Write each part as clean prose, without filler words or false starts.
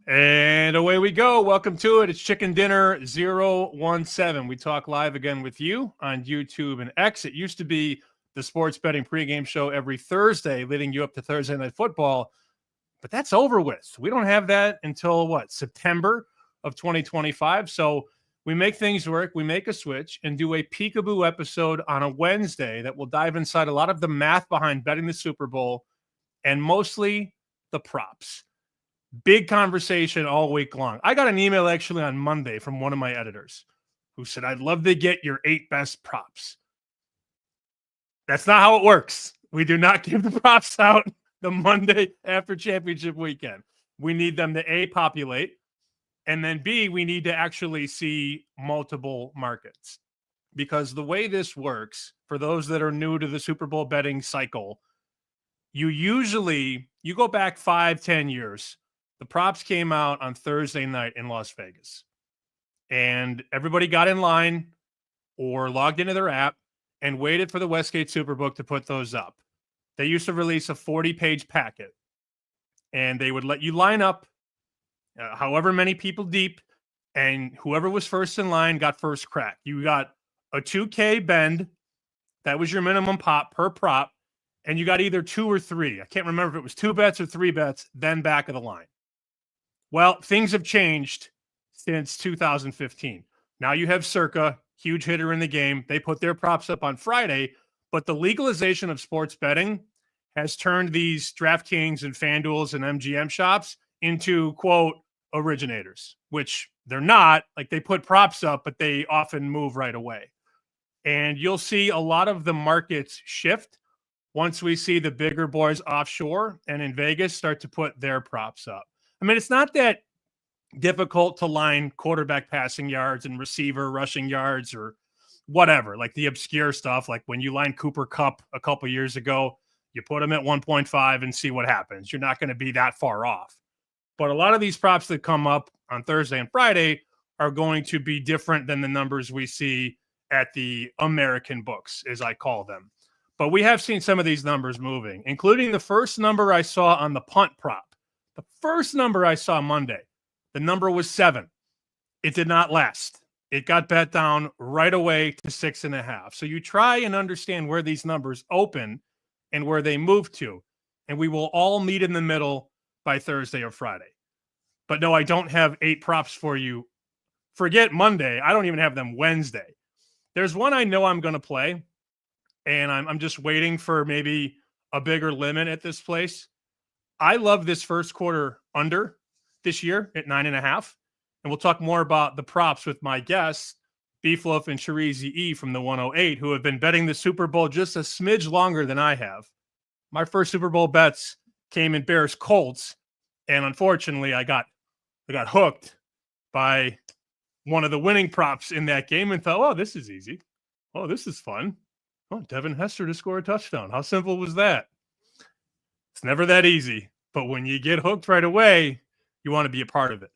And away we go. Welcome to it. It's Chicken Dinner 017. We talk live again with you on YouTube and X. It used to be the sports betting pregame show every Thursday, leading you up to Thursday Night Football. But that's over with. We don't have that until September of 2025. So we make things work. We make a switch and do a peekaboo episode on a Wednesday that will dive inside a lot of the math behind betting the Super Bowl and mostly the props. Big conversation all week long. I got an email actually on Monday from one of my editors who said, I'd love to get your 8 best props. That's not how it works. We do not give the props out the Monday after championship weekend. We need them to A, populate, and then B, we need to actually see multiple markets. Because the way this works, for those that are new to the Super Bowl betting cycle, you go back 5-10 years. The props came out on Thursday night in Las Vegas, and everybody got in line or logged into their app and waited for the Westgate Superbook to put those up. They used to release a 40-page packet, and they would let you line up however many people deep, and whoever was first in line got first crack. You got a 2K bend. That was your minimum pop per prop, and you got either 2 or 3. I can't remember if it was 2 bets or 3 bets, then back of the line. Well, things have changed since 2015. Now you have Circa, huge hitter in the game. They put their props up on Friday, but the legalization of sports betting has turned these DraftKings and FanDuels and MGM shops into, quote, originators, which they're not. Like, they put props up, but they often move right away. And you'll see a lot of the markets shift once we see the bigger boys offshore and in Vegas start to put their props up. I mean, it's not that difficult to line quarterback passing yards and receiver rushing yards or whatever, like the obscure stuff. Like when you line Cooper Kupp a couple years ago, you put him at 1.5 and see what happens. You're not going to be that far off. But a lot of these props that come up on Thursday and Friday are going to be different than the numbers we see at the American books, as I call them. But we have seen some of these numbers moving, including the first number I saw on the punt prop. The first number I saw Monday, the number was 7. It did not last. It got bet down right away to 6.5. So you try and understand where these numbers open and where they move to, and we will all meet in the middle by Thursday or Friday. But no, I don't have 8 props for you. Forget Monday. I don't even have them Wednesday. There's one I know I'm going to play, and I'm just waiting for maybe a bigger limit at this place. I love this first quarter under this year at 9.5. And we'll talk more about the props with my guests, BeefLoaf and Chorizy-E from the 108, who have been betting the Super Bowl just a smidge longer than I have. My first Super Bowl bets came in Bears Colts, and unfortunately I got hooked by one of the winning props in that game and thought, oh, this is easy. Oh, this is fun. Oh, Devin Hester to score a touchdown. How simple was that? It's never that easy, but when you get hooked right away, you want to be a part of it.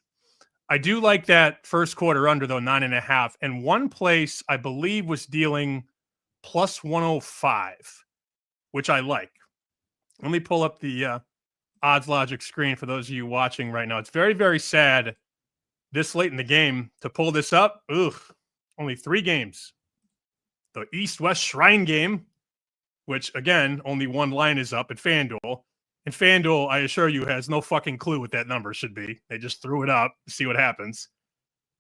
I do like that first quarter under, though, 9.5. And one place I believe was dealing plus 105, which I like. Let me pull up the odds logic screen for those of you watching right now. It's very, very sad this late in the game to pull this up. Only 3 games. The East-West Shrine game, which, again, only one line is up at FanDuel. And FanDuel, I assure you, has no fucking clue what that number should be. They just threw it up to see what happens.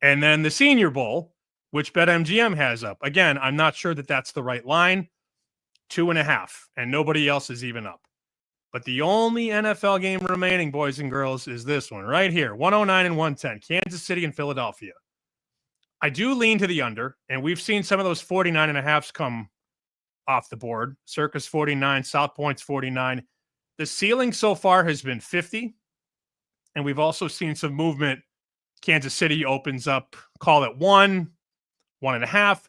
And then the Senior Bowl, which BetMGM has up. Again, I'm not sure that that's the right line. 2.5, and nobody else is even up. But the only NFL game remaining, boys and girls, is this one right here, 109 and 110, Kansas City and Philadelphia. I do lean to the under, and we've seen some of those 49.5s come off the board. Circus 49, South Point's 49. The ceiling so far has been 50, and we've also seen some movement. Kansas City opens up, call it 1, 1.5,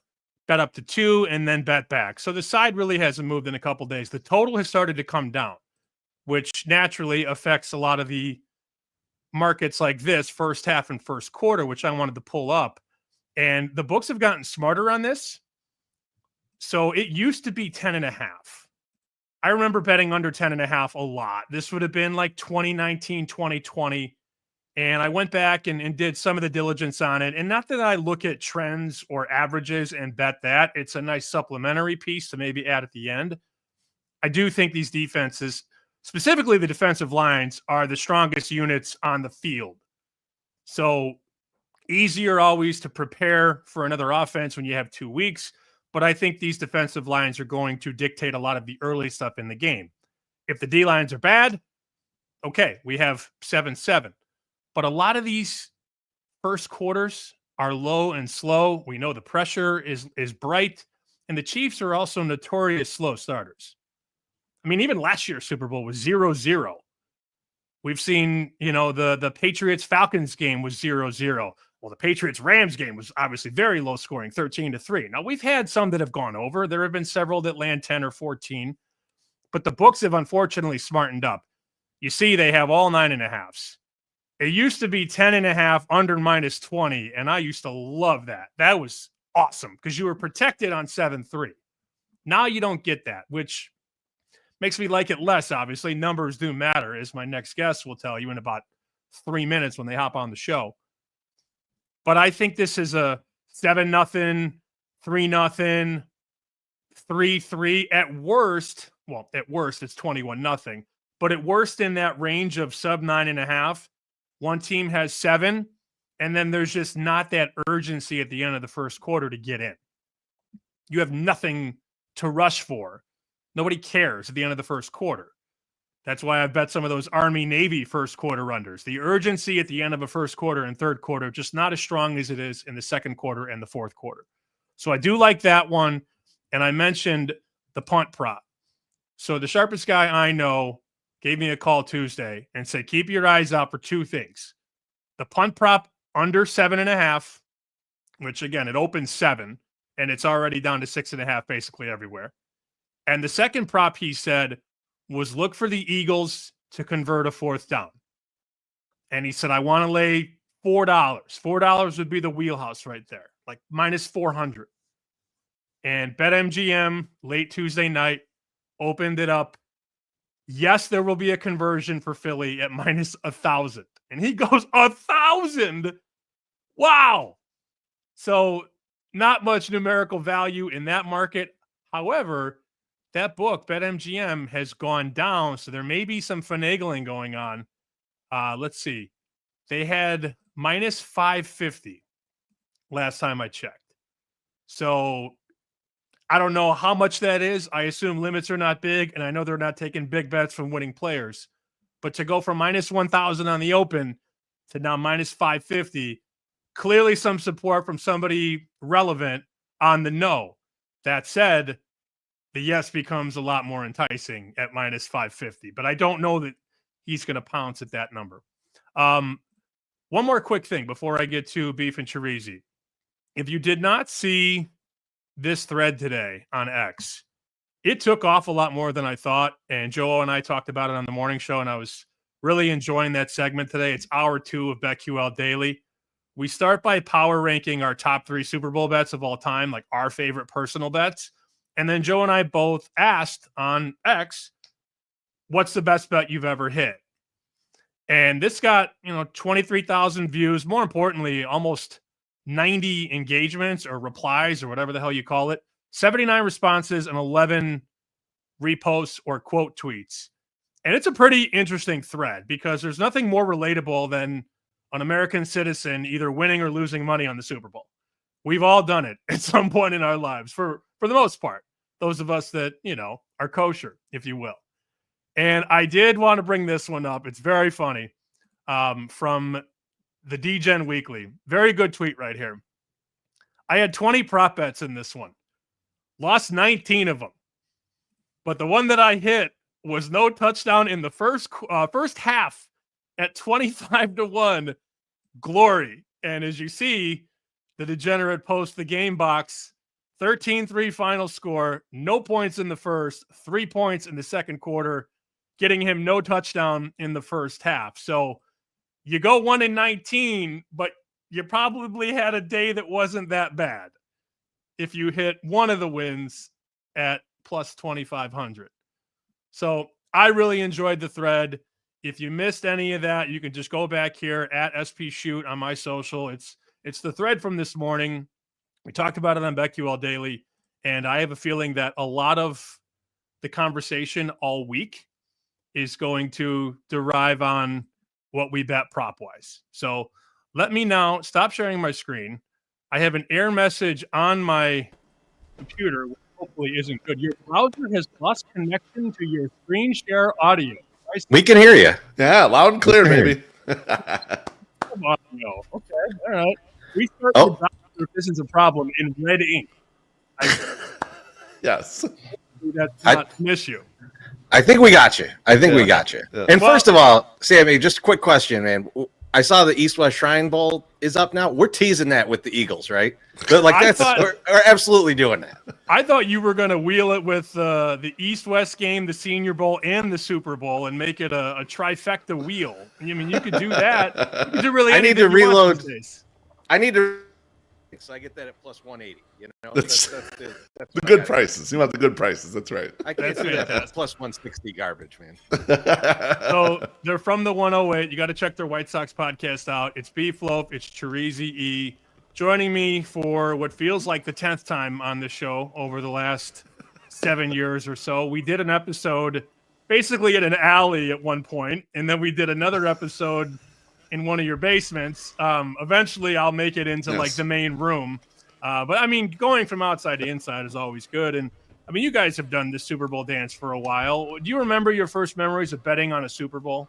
bet up to 2, and then bet back. So the side really hasn't moved in a couple days. The total has started to come down, which naturally affects a lot of the markets like this, first half and first quarter, which I wanted to pull up. And the books have gotten smarter on this. So it used to be 10.5. I remember betting under 10.5 a lot. This would have been like 2019, 2020. And I went back and did some of the diligence on it. And not that I look at trends or averages and bet that. It's a nice supplementary piece to maybe add at the end. I do think these defenses, specifically the defensive lines, are the strongest units on the field. So easier always to prepare for another offense when you have 2 weeks. But I think these defensive lines are going to dictate a lot of the early stuff in the game. If the D lines are bad, okay, we have 7-7. But a lot of these first quarters are low and slow. We know the pressure is bright, and the Chiefs are also notorious slow starters. I mean, even last year's Super Bowl was 0-0. We've seen, the Patriots-Falcons game was 0-0. Well, the Patriots-Rams game was obviously very low scoring, 13-3. Now, we've had some that have gone over. There have been several that land 10 or 14, but the books have unfortunately smartened up. You see, they have all 9.5s. It used to be 10.5 under -20, and I used to love that. That was awesome because you were protected on 7-3. Now you don't get that, which makes me like it less, obviously. Numbers do matter, as my next guest will tell you in about 3 minutes when they hop on the show. But I think this is a 7-0, 3-0, 3-3. At worst, it's 21-0. But at worst, in that range of sub 9.5, one team has 7, and then there's just not that urgency at the end of the first quarter to get in. You have nothing to rush for. Nobody cares at the end of the first quarter. That's why I bet some of those Army-Navy first quarter unders. The urgency at the end of a first quarter and third quarter, just not as strong as it is in the second quarter and the fourth quarter. So I do like that one. And I mentioned the punt prop. So the sharpest guy I know gave me a call Tuesday and said, keep your eyes out for 2 things. The punt prop under 7.5, which again, it opens 7 and it's already down to 6.5 basically everywhere. And the second prop, he said, was look for the Eagles to convert a 4th down. And he said, I want to lay $4. $4 would be the wheelhouse right there, like -400. And BetMGM late Tuesday night opened it up. Yes, there will be a conversion for Philly at -1,000. And he goes, 1,000? Wow. So not much numerical value in that market. However, that book, BetMGM, has gone down. So there may be some finagling going on. Let's see. They had -550 last time I checked. So I don't know how much that is. I assume limits are not big, and I know they're not taking big bets from winning players. But to go from -1,000 on the open to now -550, clearly some support from somebody relevant on the no. That said, the yes becomes a lot more enticing at -550. But I don't know that he's going to pounce at that number. One more quick thing before I get to Beef and Chorizy. If you did not see this thread today on X, it took off a lot more than I thought. And Joe and I talked about it on the morning show, and I was really enjoying that segment today. It's hour 2 of BetQL Daily. We start by power ranking our top 3 Super Bowl bets of all time, like our favorite personal bets. And then Joe and I both asked on X, what's the best bet you've ever hit? And this got, 23,000 views. More importantly, almost 90 engagements or replies or whatever the hell you call it, 79 responses and 11 reposts or quote tweets. And it's a pretty interesting thread because there's nothing more relatable than an American citizen either winning or losing money on the Super Bowl. We've all done it at some point in our lives for the most part. Those of us that, are kosher, if you will. And I did want to bring this one up. It's very funny. From the DGen Weekly. Very good tweet right here. I had 20 prop bets in this one. Lost 19 of them. But the one that I hit was no touchdown in the first half at 25-1. Glory. And as you see, the degenerate post the game box. 13-3 final score. No points in the first. 3 points in the second quarter. Getting him no touchdown in the first half. So you go 1-19, but you probably had a day that wasn't that bad if you hit one of the wins at plus 2,500. So I really enjoyed the thread. If you missed any of that, you can just go back here at SP Shoot on my social. It's the thread from this morning. We talked about it on BetQL Daily, and I have a feeling that a lot of the conversation all week is going to derive on what we bet prop-wise. So let me now stop sharing my screen. I have an error message on my computer, which hopefully isn't good. Your browser has lost connection to your screen share audio. We can hear you. Yeah, loud and clear, baby. Okay, all right. Restart the browser if this is a problem in red ink. Yes. That's not an issue. I think we got you. We got you. Yeah. And first of all, Sammy, just a quick question, man. I saw the East-West Shrine Bowl is up now. We're teasing that with the Eagles, right? But we're absolutely doing that. I thought you were going to wheel it with the East-West game, the Senior Bowl, and the Super Bowl, and make it a trifecta wheel. I mean, you could do that. You could do really. I need to reload. I need to. So I get that at plus 180. You know, that's the good prices. You want the good prices. That's right. I can't do that. That's plus 160 garbage, man. So they're from the 108. You got to check their White Sox podcast out. It's BeefLoaf. It's Chorizy-E. Joining me for what feels like the 10th time on the show over the last 7 years or so. We did an episode basically in an alley at one point, and then we did another episode in one of your basements. Eventually I'll make it into like the main room. But I mean, going from outside to inside is always good. And I mean, you guys have done this Super Bowl dance for a while. Do you remember your first memories of betting on a Super Bowl?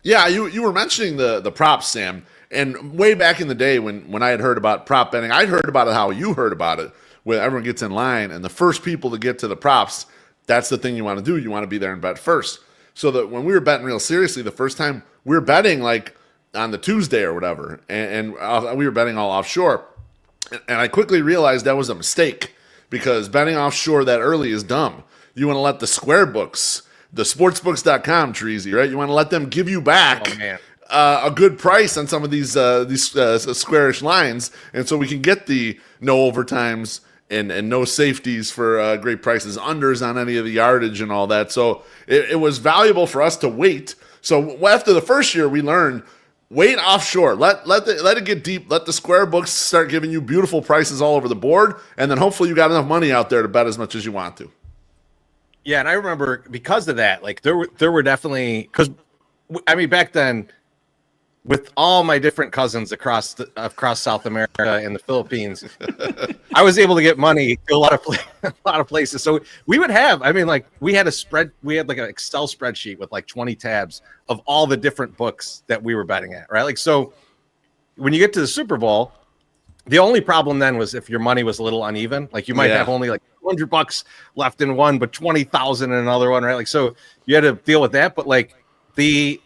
Yeah, you were mentioning the props, Sam. And way back in the day when I had heard about prop betting, I'd heard about it how you heard about it, where everyone gets in line and the first people to get to the props, that's the thing you want to do. You want to be there and bet first. So that when we were betting real seriously, the first time we were betting like on the Tuesday or whatever, and we were betting all offshore. And I quickly realized that was a mistake because betting offshore that early is dumb. You want to let the square books, the sportsbooks.com, Chorizy, right? You want to let them give you back a good price on some of these squarish lines, and so we can get the no overtimes and no safeties for great prices, unders on any of the yardage and all that. So it was valuable for us to wait. So after the first year, we learned wait offshore. Let it get deep. Let the square books start giving you beautiful prices all over the board, and then hopefully you got enough money out there to bet as much as you want to. Yeah, and I remember because of that, like there were definitely because I mean back then, with all my different cousins across South America and the Philippines, I was able to get money to a lot of places. So we would have, I mean, like we had like an Excel spreadsheet with like 20 tabs of all the different books that we were betting at, right? Like, so when you get to the Super Bowl, the only problem then was if your money was a little uneven, like you might have only like $200 left in one, but 20,000 in another one, right? Like, so you had to deal with that. But like the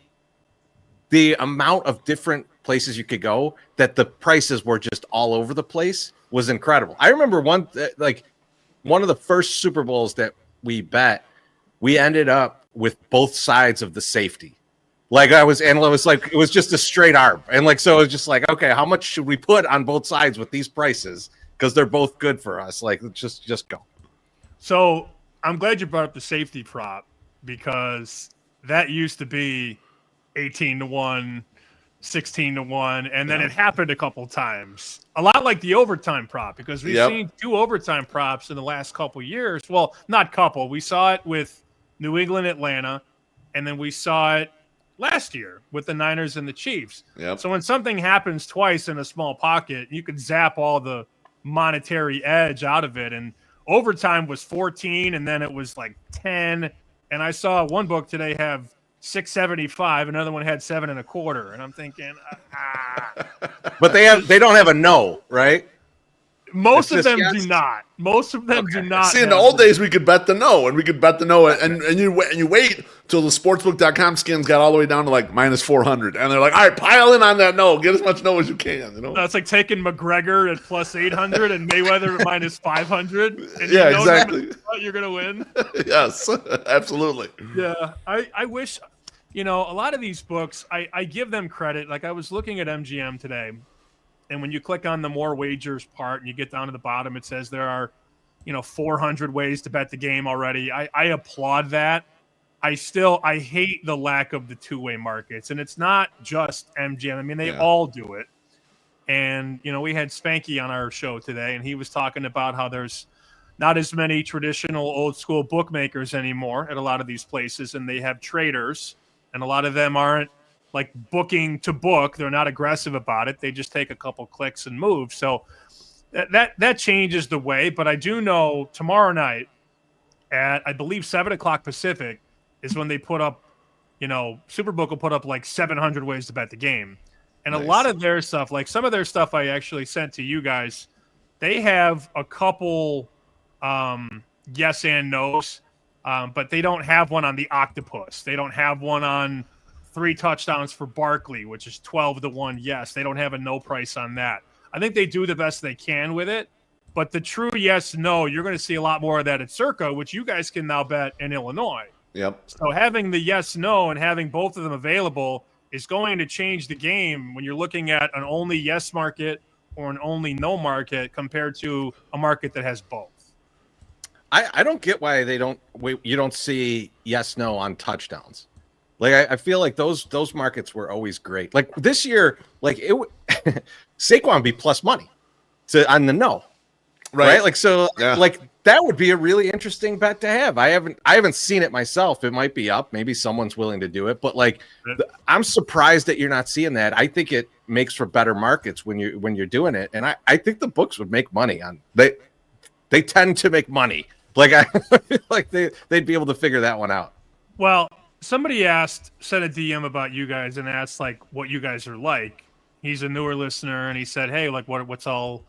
amount of different places you could go that the prices were just all over the place was incredible. I remember one of the first Super Bowls that we bet, we ended up with both sides of the safety. Like it was just a straight arb. And like, so it was just like, okay, how much should we put on both sides with these prices? Because they're both good for us. Like, just go. So I'm glad you brought up the safety prop because that used to be 18-1, 16-1, and then it happened a couple times. A lot like the overtime prop because we've seen two overtime props in the last couple years. Well, not couple. We saw it with New England, Atlanta, and then we saw it last year with the Niners and the Chiefs. Yep. So when something happens twice in a small pocket, you could zap all the monetary edge out of it. And overtime was 14, and then it was like 10. And I saw one book today have 675. Another one had 7.25, and I'm thinking, But they don't have a no, right? Most of them do not. Most of them do not. See, in the old days, we could bet the no, and you wait till the sportsbook.com skins got all the way down to like minus 400, and they're like, all right, pile in on that no, get as much no as you can. You know, that's like taking McGregor at plus 800 and Mayweather at minus 500. And yeah, exactly. You're gonna win. Yes, absolutely. Yeah, I wish, a lot of these books, I give them credit. Like I was looking at MGM today. And when you click on the more wagers part and you get down to the bottom, it says there are, 400 ways to bet the game already. I applaud that. I hate the lack of the two-way markets, and it's not just MGM. I mean, they all do it. And, we had Spanky on our show today, and he was talking about how there's not as many traditional old school bookmakers anymore at a lot of these places, and they have traders, and a lot of them aren't like booking to book. They're not aggressive about it. They just take a couple clicks and move. So that changes the way. But I do know tomorrow night at, I believe, 7 o'clock Pacific is when they put up, Superbook will put up like 700 ways to bet the game. And nice. A lot of their stuff, like some of their stuff I actually sent to you guys, they have a couple yes and no's, but they don't have one on the octopus. They don't have one on 3 touchdowns for Barkley, which is 12-1 yes. They don't have a no price on that. I think they do the best they can with it, but the true yes, no, you're going to see a lot more of that at Circa, which you guys can now bet in Illinois. Yep. So having the yes, no, and having both of them available is going to change the game when you're looking at an only yes market or an only no market compared to a market that has both. I don't get why you don't see yes, no on touchdowns. Like I feel like those markets were always great. Like this year, like Saquon would be plus money on the no. Right? Like so like that would be a really interesting bet to have. I haven't seen it myself. It might be up. Maybe someone's willing to do it, but like I'm surprised that you're not seeing that. I think it makes for better markets when you're doing it. And I think the books would make money on they tend to make money. Like I feel like they'd be able to figure that one out. Well, somebody sent a DM about you guys and asked like what you guys are like. He's a newer listener and he said, "Hey, like what's all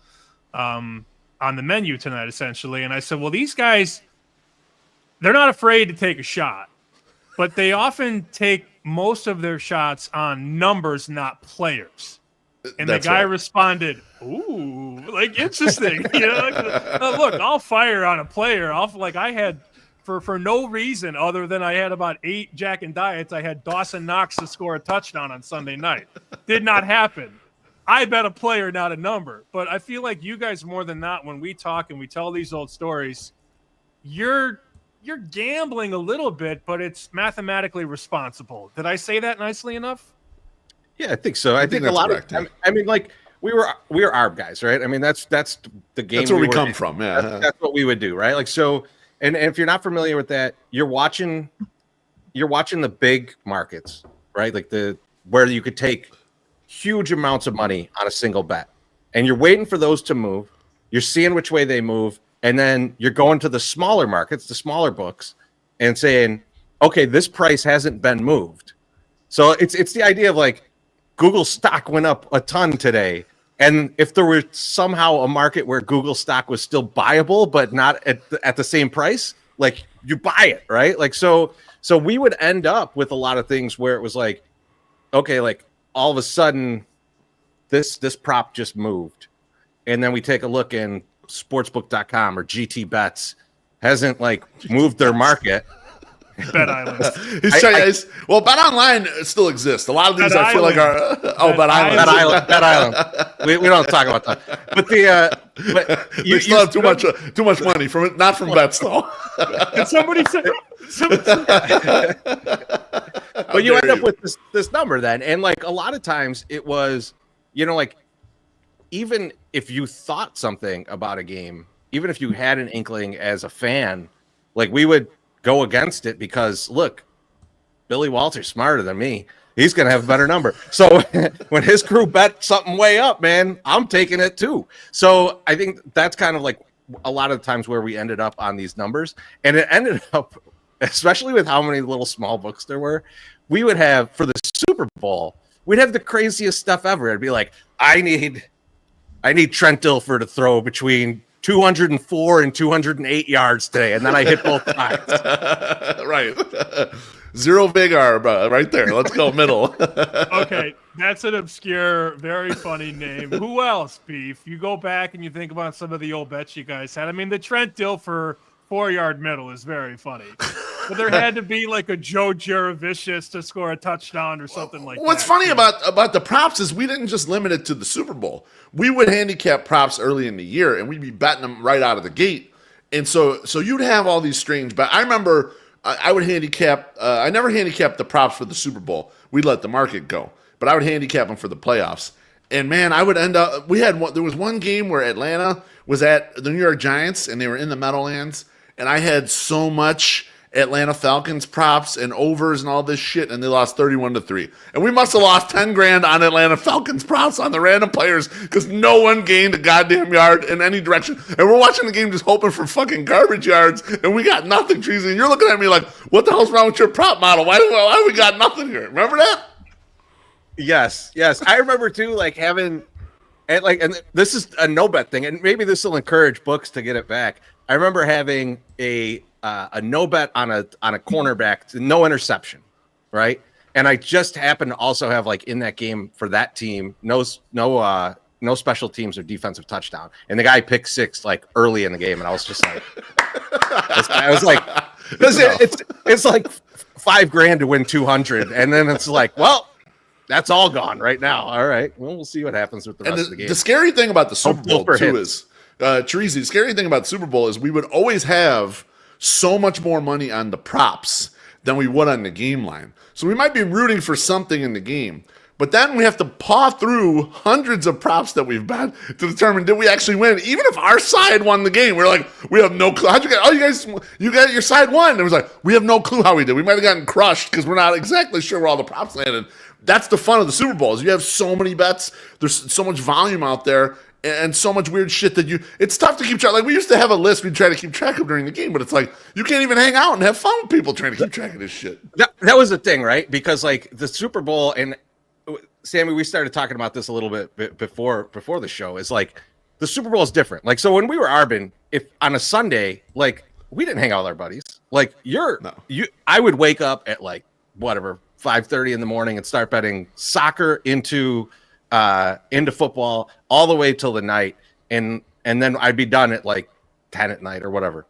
on the menu tonight, essentially." And I said, well, these guys, they're not afraid to take a shot, but they often take most of their shots on numbers, not players. And the guy responded, "Ooh, like interesting." Look, I'll fire on a player. I had for no reason other than I had about 8 Jack and Diets. I had Dawson Knox to score a touchdown on Sunday night. Did not happen. I bet a player, not a number. But I feel like you guys more than not, when we talk and we tell these old stories, you're gambling a little bit, but it's mathematically responsible. Did I say that nicely enough? Yeah, I think so. I think a lot correct, of. I mean, like we were ARB guys, right? I mean, that's the game. That's where we come from. Yeah, that's what we would do, right? Like so. And if you're not familiar with that, you're watching the big markets, right? Like where you could take huge amounts of money on a single bet, and you're waiting for those to move. You're seeing which way they move, and then you're going to the smaller markets, the smaller books, and saying, okay, this price hasn't been moved. So it's the idea of like Google stock went up a ton today. And if there were somehow a market where Google stock was still buyable, but not at the same price, like you buy it, right? Like, so we would end up with a lot of things where it was like, okay, like all of a sudden this prop just moved. And then we take a look in sportsbook.com or GT Bets hasn't like moved their market. Bet Island. Well, Bet Online still exists. A lot of these I feel like are Bet Island. Bet Island. We don't talk about that. But you still have too much money from it, not from bets though. Did somebody say? But you end up with this number then, and like a lot of times it was, like even if you thought something about a game, even if you had an inkling as a fan, like we would go against it because look, Billy Walter's smarter than me. He's going to have a better number. So when his crew bet something way up, man, I'm taking it too. So I think that's kind of like a lot of the times where we ended up on these numbers, and it ended up, especially with how many little small books there were, we would have for the Super Bowl, we'd have the craziest stuff ever. It'd be like, I need Trent Dilfer to throw between 204 and 208 yards today, and then I hit both times. Right. Zero big arb right there. Let's go middle. Okay, that's an obscure, very funny name. Who else, Beef? You go back and you think about some of the old bets you guys had. I mean, the Trent Dilfer 4-yard middle is very funny. But there had to be like a Joe Juravicius to score a touchdown or something like that. What's funny about the props is we didn't just limit it to the Super Bowl. We would handicap props early in the year, and we'd be betting them right out of the gate. And so you'd have all these strange bets. I remember I would handicap. I never handicapped the props for the Super Bowl. We'd let the market go, but I would handicap them for the playoffs. And man, I would end up. There was one game where Atlanta was at the New York Giants, and they were in the Meadowlands, and I had so much Atlanta Falcons props and overs and all this shit, and they lost 31-3. And we must have lost 10 grand on Atlanta Falcons props on the random players because no one gained a goddamn yard in any direction. And we're watching the game just hoping for fucking garbage yards, and we got nothing, Chorizy. And you're looking at me like, what the hell's wrong with your prop model? Why we got nothing here? Remember that? Yes. I remember too, like having, and this is a no bet thing, and maybe this will encourage books to get it back. I remember having a no bet on a cornerback, no interception, right? And I just happened to also have like in that game for that team, no special teams or defensive touchdown, and the guy picked six like early in the game, and I was just like, I was like, because it's like $5 grand to win 200, and then it's like, well, that's all gone right now. All right, well, we'll see what happens with the rest of the game. The scary thing about the Super Bowl too is, Chorizy, the scary thing about the Super Bowl is we would always have so much more money on the props than we would on the game line. So we might be rooting for something in the game, but then we have to paw through hundreds of props that we've bet to determine did we actually win. Even if our side won the game, we're like, we have no clue. How'd you get? Oh, you got your side won. It was like, we have no clue how we did. We might have gotten crushed because we're not exactly sure where all the props landed. That's the fun of the Super Bowl is you have so many bets. There's so much volume out there. And so much weird shit that it's tough to keep track. Like we used to have a list we'd try to keep track of during the game, but it's like you can't even hang out and have fun with people trying to keep track of this shit. That was the thing, right? Because like the Super Bowl, and Sammy, we started talking about this a little bit before the show, is like the Super Bowl is different. Like, so when we were Arbin, if on a Sunday, like we didn't hang out with our buddies. Like I would wake up at like whatever 5:30 in the morning and start betting soccer into football all the way till the night, and then I'd be done at like 10 at night or whatever.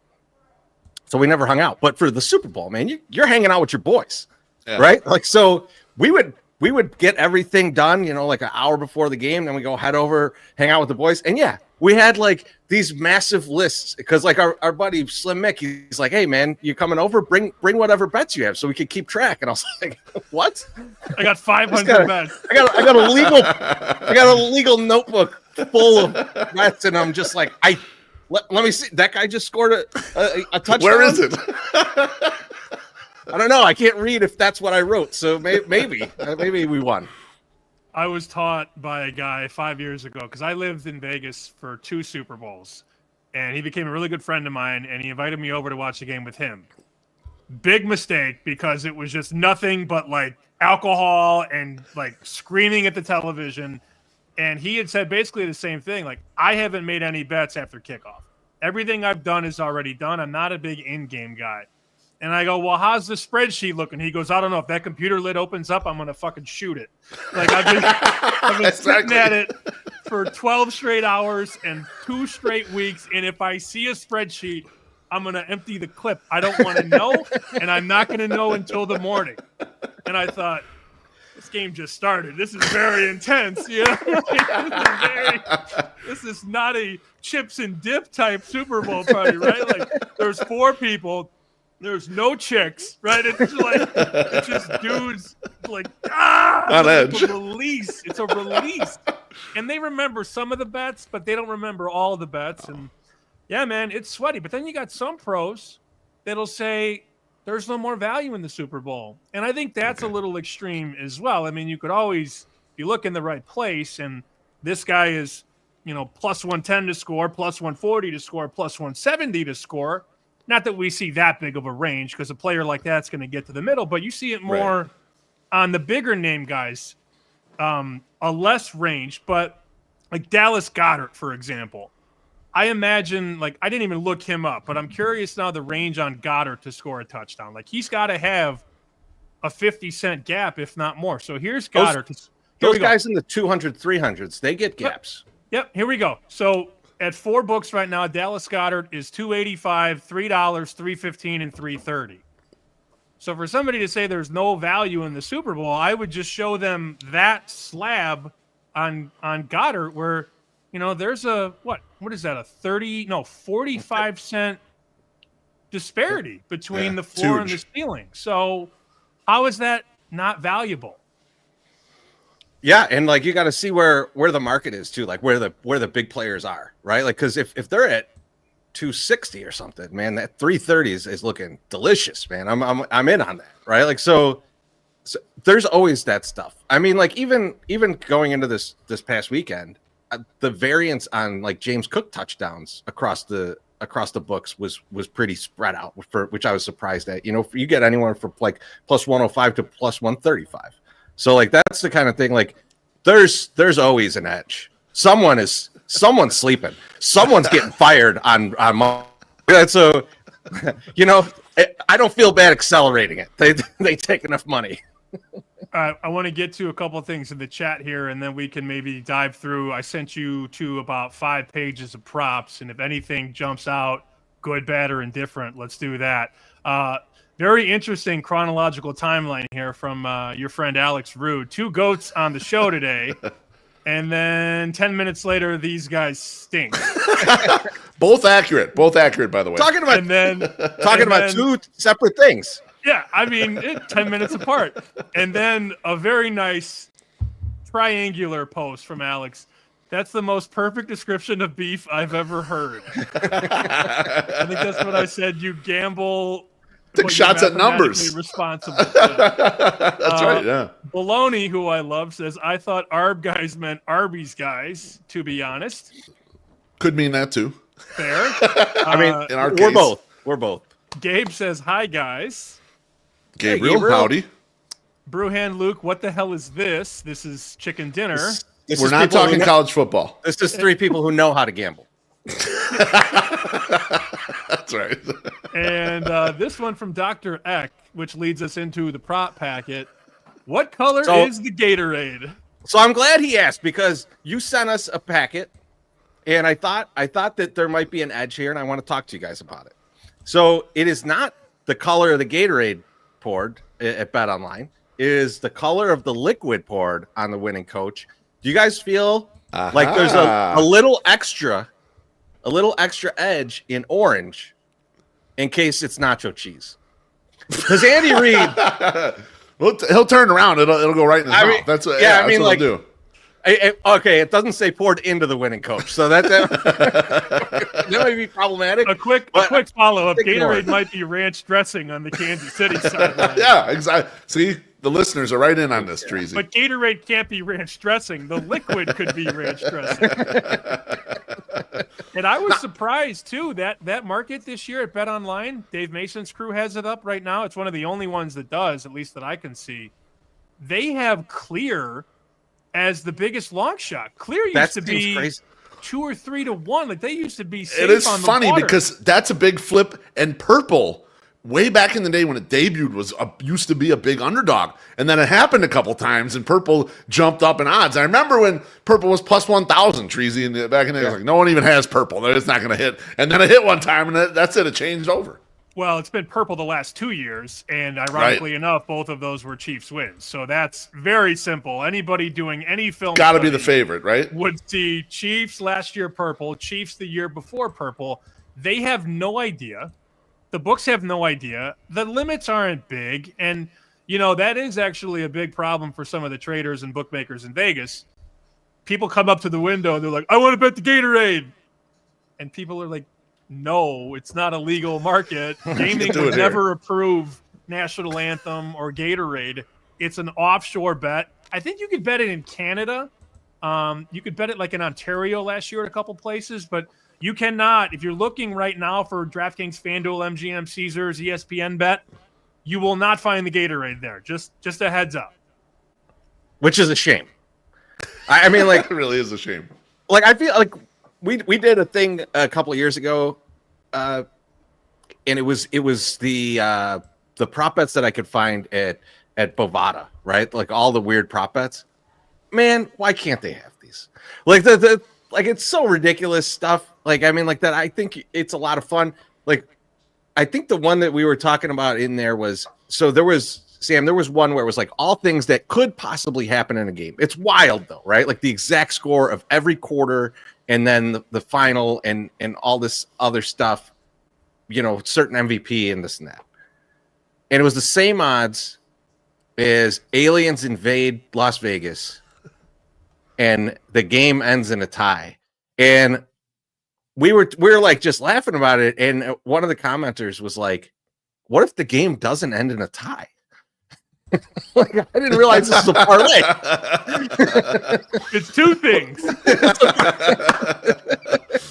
So we never hung out. But for the Super Bowl, man, you're hanging out with your boys, right? Like, so we would get everything done, like an hour before the game. Then we go head over, hang out with the boys, and yeah, we had like these massive lists because like our buddy Slim Mick, he's like, hey man, you coming over? Bring whatever bets you have so we can keep track. And I was like, what? I got 500 bets. I got a legal notebook full of bets, and I'm just like, let me see. That guy just scored a touchdown. Where is it? I don't know. I can't read if that's what I wrote. So maybe we won. I was taught by a guy 5 years ago because I lived in Vegas for 2 Super Bowls, and he became a really good friend of mine, and he invited me over to watch the game with him. Big mistake because it was just nothing but like alcohol and like screaming at the television. And he had said basically the same thing. Like, I haven't made any bets after kickoff. Everything I've done is already done. I'm not a big in-game guy. And I go, well, how's the spreadsheet looking? He goes, I don't know. If that computer lid opens up, I'm going to fucking shoot it. Like, I've been sitting at it for 12 straight hours and 2 straight weeks. And if I see a spreadsheet, I'm going to empty the clip. I don't want to know, and I'm not going to know until the morning. And I thought, this game just started. This is very intense. You know? This is not a chips and dip type Super Bowl party, right? Like, there's 4 people. There's no chicks, right? It's just dudes like on edge. It's a release. And they remember some of the bets, but they don't remember all of the bets. And yeah, man, it's sweaty. But then you got some pros that'll say there's no more value in the Super Bowl. And I think that's a little extreme as well. I mean, you could always, you look in the right place, and this guy is, plus 110 to score, plus 140 to score, plus 170 to score. Not that we see that big of a range because a player like that's going to get to the middle, but you see it more on the bigger name guys, a less range. But like Dallas Goedert, for example, I imagine, like, I didn't even look him up, but I'm curious now the range on Goddard to score a touchdown. Like, he's got to have a 50-cent gap, if not more. So here's Goddard. Those guys in the 200, 300s, they get gaps. Yep, here we go. So at 4 books right now, Dallas Goedert is $2.85, $3, $3.15, and $3.30. So for somebody to say there's no value in the Super Bowl, I would just show them that slab on Goddard where, there's a, what is that, a 45 cent disparity between the floor and the ceiling. So how is that not valuable? Yeah, and like you got to see where the market is too, like where the big players are, right? Like because if they're at 260 or something, man, that 330 is looking delicious, man. I'm in on that, right? Like so there's always that stuff. I mean, like even going into this past weekend, the variance on like James Cook touchdowns across the books was pretty spread out, for which I was surprised at. You know, you get anyone from like plus 105 to plus 135. So like that's the kind of thing. Like there's always an edge. Someone's sleeping. Someone's getting fired on so you know, I don't feel bad accelerating it. They take enough money. I want to get to a couple of things in the chat here, and then we can maybe dive through. I sent you to about 5 pages of props, and if anything jumps out, good, bad, or indifferent, let's do that. Very interesting chronological timeline here from your friend Alex Rude. 2 goats on the show today, and then 10 minutes later, these guys stink. Both accurate, by the way. Talking about 2 separate things. Yeah, I mean, 10 minutes apart. And then a very nice triangular post from Alex. That's the most perfect description of beef I've ever heard. I think that's what I said. You gamble. Take shots at numbers. Responsible. That's right, yeah. Baloney, who I love, says, I thought Arb guys meant Arby's guys, to be honest. Could mean that too. Fair. I mean, in our we're case. We're both. Gabe says, hi, guys. Gabriel, howdy. Brewhand Luke, what the hell is this? This is chicken dinner. We're not talking college football. This is 3 people who know how to gamble. That's right. And this one from Dr. Eck, which leads us into the prop packet. What color is the Gatorade? So I'm glad he asked, because you sent us a packet, and I thought that there might be an edge here, and I want to talk to you guys about it. So it is not the color of the Gatorade poured at BetOnline. It is the color of the liquid poured on the winning coach. Do you guys feel like there's a little extra edge in orange in case it's nacho cheese? Because Andy Reid, he'll turn around. It'll go right in his mouth. That's what. Yeah, I mean, like, do. Okay, it doesn't say poured into the winning coach, so that might be problematic. A quick follow-up. Gatorade might be ranch dressing on the Kansas City sideline. Yeah, exactly. See, the listeners are right in on this, Chorizy. But Gatorade can't be ranch dressing. The liquid could be ranch dressing. And I was surprised, too, that market this year at BetOnline, Dave Mason's crew has it up right now. It's one of the only ones that does, at least that I can see. They have Clear as the biggest long shot. Clear used to be crazy. 2 or 3 to 1. Like, they used to be safe on the water. It is funny because that's a big flip, and purple, way back in the day when it debuted, used to be a big underdog. And then it happened a couple times, and purple jumped up in odds. I remember when purple was plus 1,000, Chorizy, and back in the day, I was like, no one even has purple. It's not going to hit. And then it hit one time, and that's it. It changed over. Well, it's been purple the last 2 years, and ironically enough, both of those were Chiefs wins. So that's very simple. Anybody doing any film got to be the favorite, right? Would see Chiefs last year purple, Chiefs the year before purple. They have no idea. The books have no idea. The limits aren't big, and you know that is actually a big problem for some of the traders and bookmakers in Vegas. People come up to the window and they're like, "I want to bet the Gatorade," and people are like, no, it's not a legal market. Gaming would never approve National Anthem or Gatorade. It's an offshore bet. I think you could bet it in Canada. You could bet it like in Ontario last year at a couple places, but you cannot. If you're looking right now for DraftKings, FanDuel, MGM, Caesars, ESPN bet, you will not find the Gatorade there. Just a heads up. Which is a shame. I mean, like, it really is a shame. Like, I feel like we did a thing a couple of years ago, and it was the prop bets that I could find at Bovada, right? Like all the weird prop bets. Man, why can't they have these? Like like it's so ridiculous stuff. Like, I mean, like that. I think it's a lot of fun. Like, I think the one that we were talking about in there was, so there was, Sam, there was one where it was like all things that could possibly happen in a game. It's wild though, right? Like the exact score of every quarter, and then the final and all this other stuff. certain MVP and this and that. And it was the same odds as aliens invade Las Vegas and the game ends in a tie. And we were like just laughing about it. And one of the commenters was like, what if the game doesn't end in a tie? Like, I didn't realize this was a parlay. It's two things.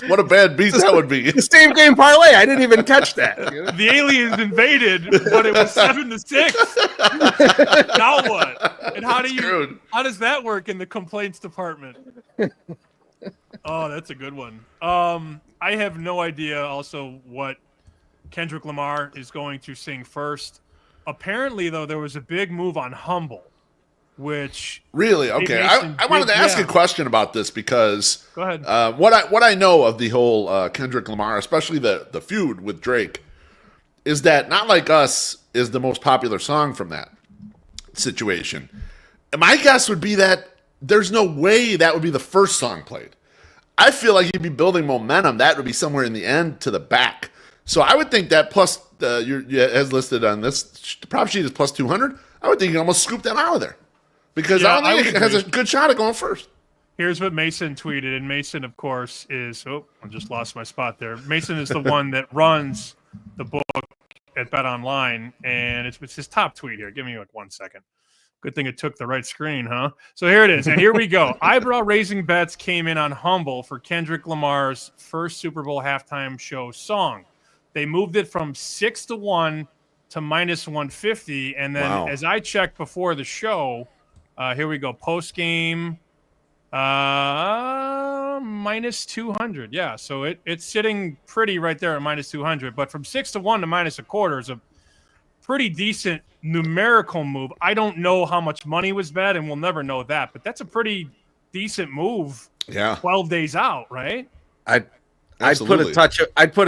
What a bad beat that would be. The same game parlay. I didn't even catch that. The aliens invaded, but it was 7-6. Now what? And how does that work in the complaints department? Oh, that's a good one. I have no idea also what Kendrick Lamar is going to sing first. Apparently, though, there was a big move on Humble, which really okay. I wanted to ask a question about this because go ahead. What I know of the whole Kendrick Lamar, especially the feud with Drake, is that Not Like Us is the most popular song from that situation. And my guess would be that there's no way that would be the first song played. I feel like you'd be building momentum. That would be somewhere in the end to the back. So I would think that plus, as listed on this prop sheet is plus 200. I would think you can almost scoop that out of there because I don't think it has a good shot at going first. Here's what Mason tweeted, and Mason, of course, is I just lost my spot there. Mason is the one that runs the book at Bet Online, and it's his top tweet here. Give me like 1 second. Good thing it took the right screen, huh? So here it is, and here we go. Eyebrow-raising bets came in on Humble for Kendrick Lamar's first Super Bowl halftime show song. They moved it from 6-1 to -150, and then as I checked before the show, here we go. Post game, -200. Yeah, so it's sitting pretty right there at -200. But from 6-1 to -1/4 is a pretty decent numerical move. I don't know how much money was bet, and we'll never know that. But that's a pretty decent move. Yeah, 12 days out, right? I'd put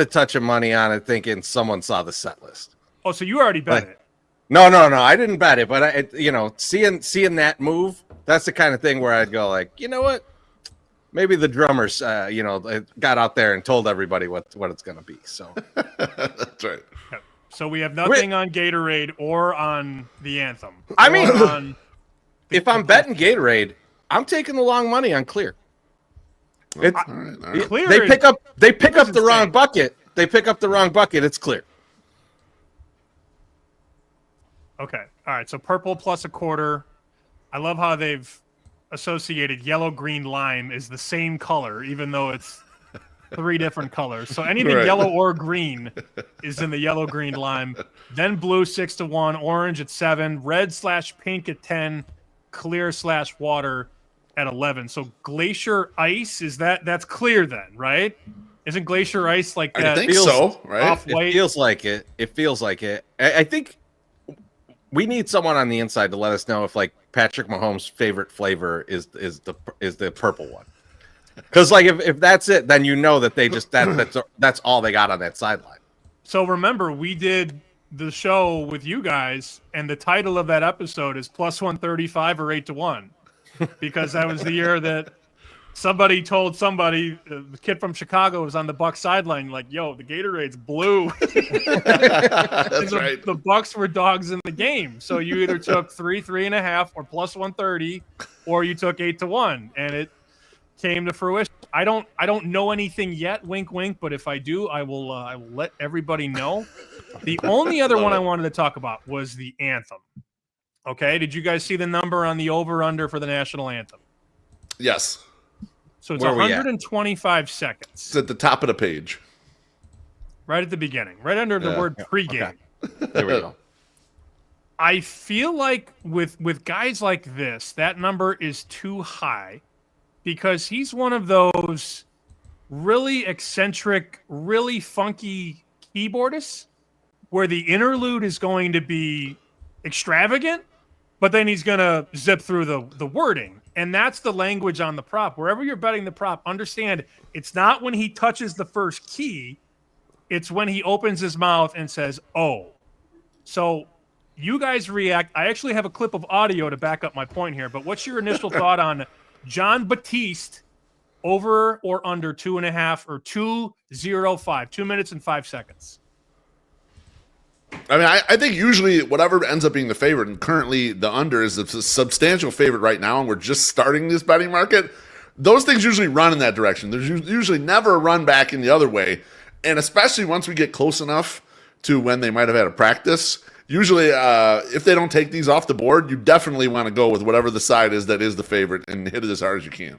a touch of money on it, thinking someone saw the set list. Oh, so you already bet it? No, I didn't bet it, but seeing that move, that's the kind of thing where I'd go like, you know what, maybe the drummers, got out there and told everybody what it's going to be. So that's right. Okay. So we have nothing on Gatorade or on the anthem. I mean, if I'm betting Gatorade, I'm taking the long money on Clear. All right. Clear. They pick up the wrong bucket. They pick up the wrong bucket. It's Clear. Okay. All right. So purple plus 1/4. I love how they've associated yellow, green, lime is the same color, even though it's 3 different colors. So anything yellow or green is in the yellow, green, lime. Then blue 6-1, orange at 7, red/pink at 10, clear/water at 11. So glacier ice that's clear then, right? Isn't glacier ice like that? I think so, right? It feels like it. I think we need someone on the inside to let us know if like Patrick Mahomes' favorite flavor is the purple one. Because like if that's it, then you know that they just that's all they got on that sideline. So remember, we did the show with you guys, and the title of that episode is +135 or 8-1. Because that was the year that somebody told somebody, the kid from Chicago was on the Bucs sideline, like, yo, the Gatorade's blue. That's right. The Bucs were dogs in the game. So you either took 3.5, or +130, or you took 8-1. And it came to fruition. I don't know anything yet, wink, wink, but if I do, I will let everybody know. The only other one I wanted to talk about was the anthem. Okay, did you guys see the number on the over-under for the national anthem? Yes. So it's 125 seconds. It's at the top of the page. Right at the beginning, right under the word pregame. Okay. There we go. I feel like with guys like this, that number is too high because he's one of those really eccentric, really funky keyboardists where the interlude is going to be extravagant, but then he's going to zip through the wording. And that's the language on the prop. Wherever you're betting the prop, understand it's not when he touches the first key. It's when he opens his mouth and says, oh. So you guys react. I actually have a clip of audio to back up my point here. But what's your initial thought on John Batiste over or under 2.5 or 2:05, 2 minutes and 5 seconds? I mean, I think usually whatever ends up being the favorite, and currently the under is a substantial favorite right now, and we're just starting this betting market. Those things usually run in that direction. There's usually never a run back in the other way, and especially once we get close enough to when they might have had a practice. Usually, if they don't take these off the board, you definitely want to go with whatever the side is that is the favorite and hit it as hard as you can.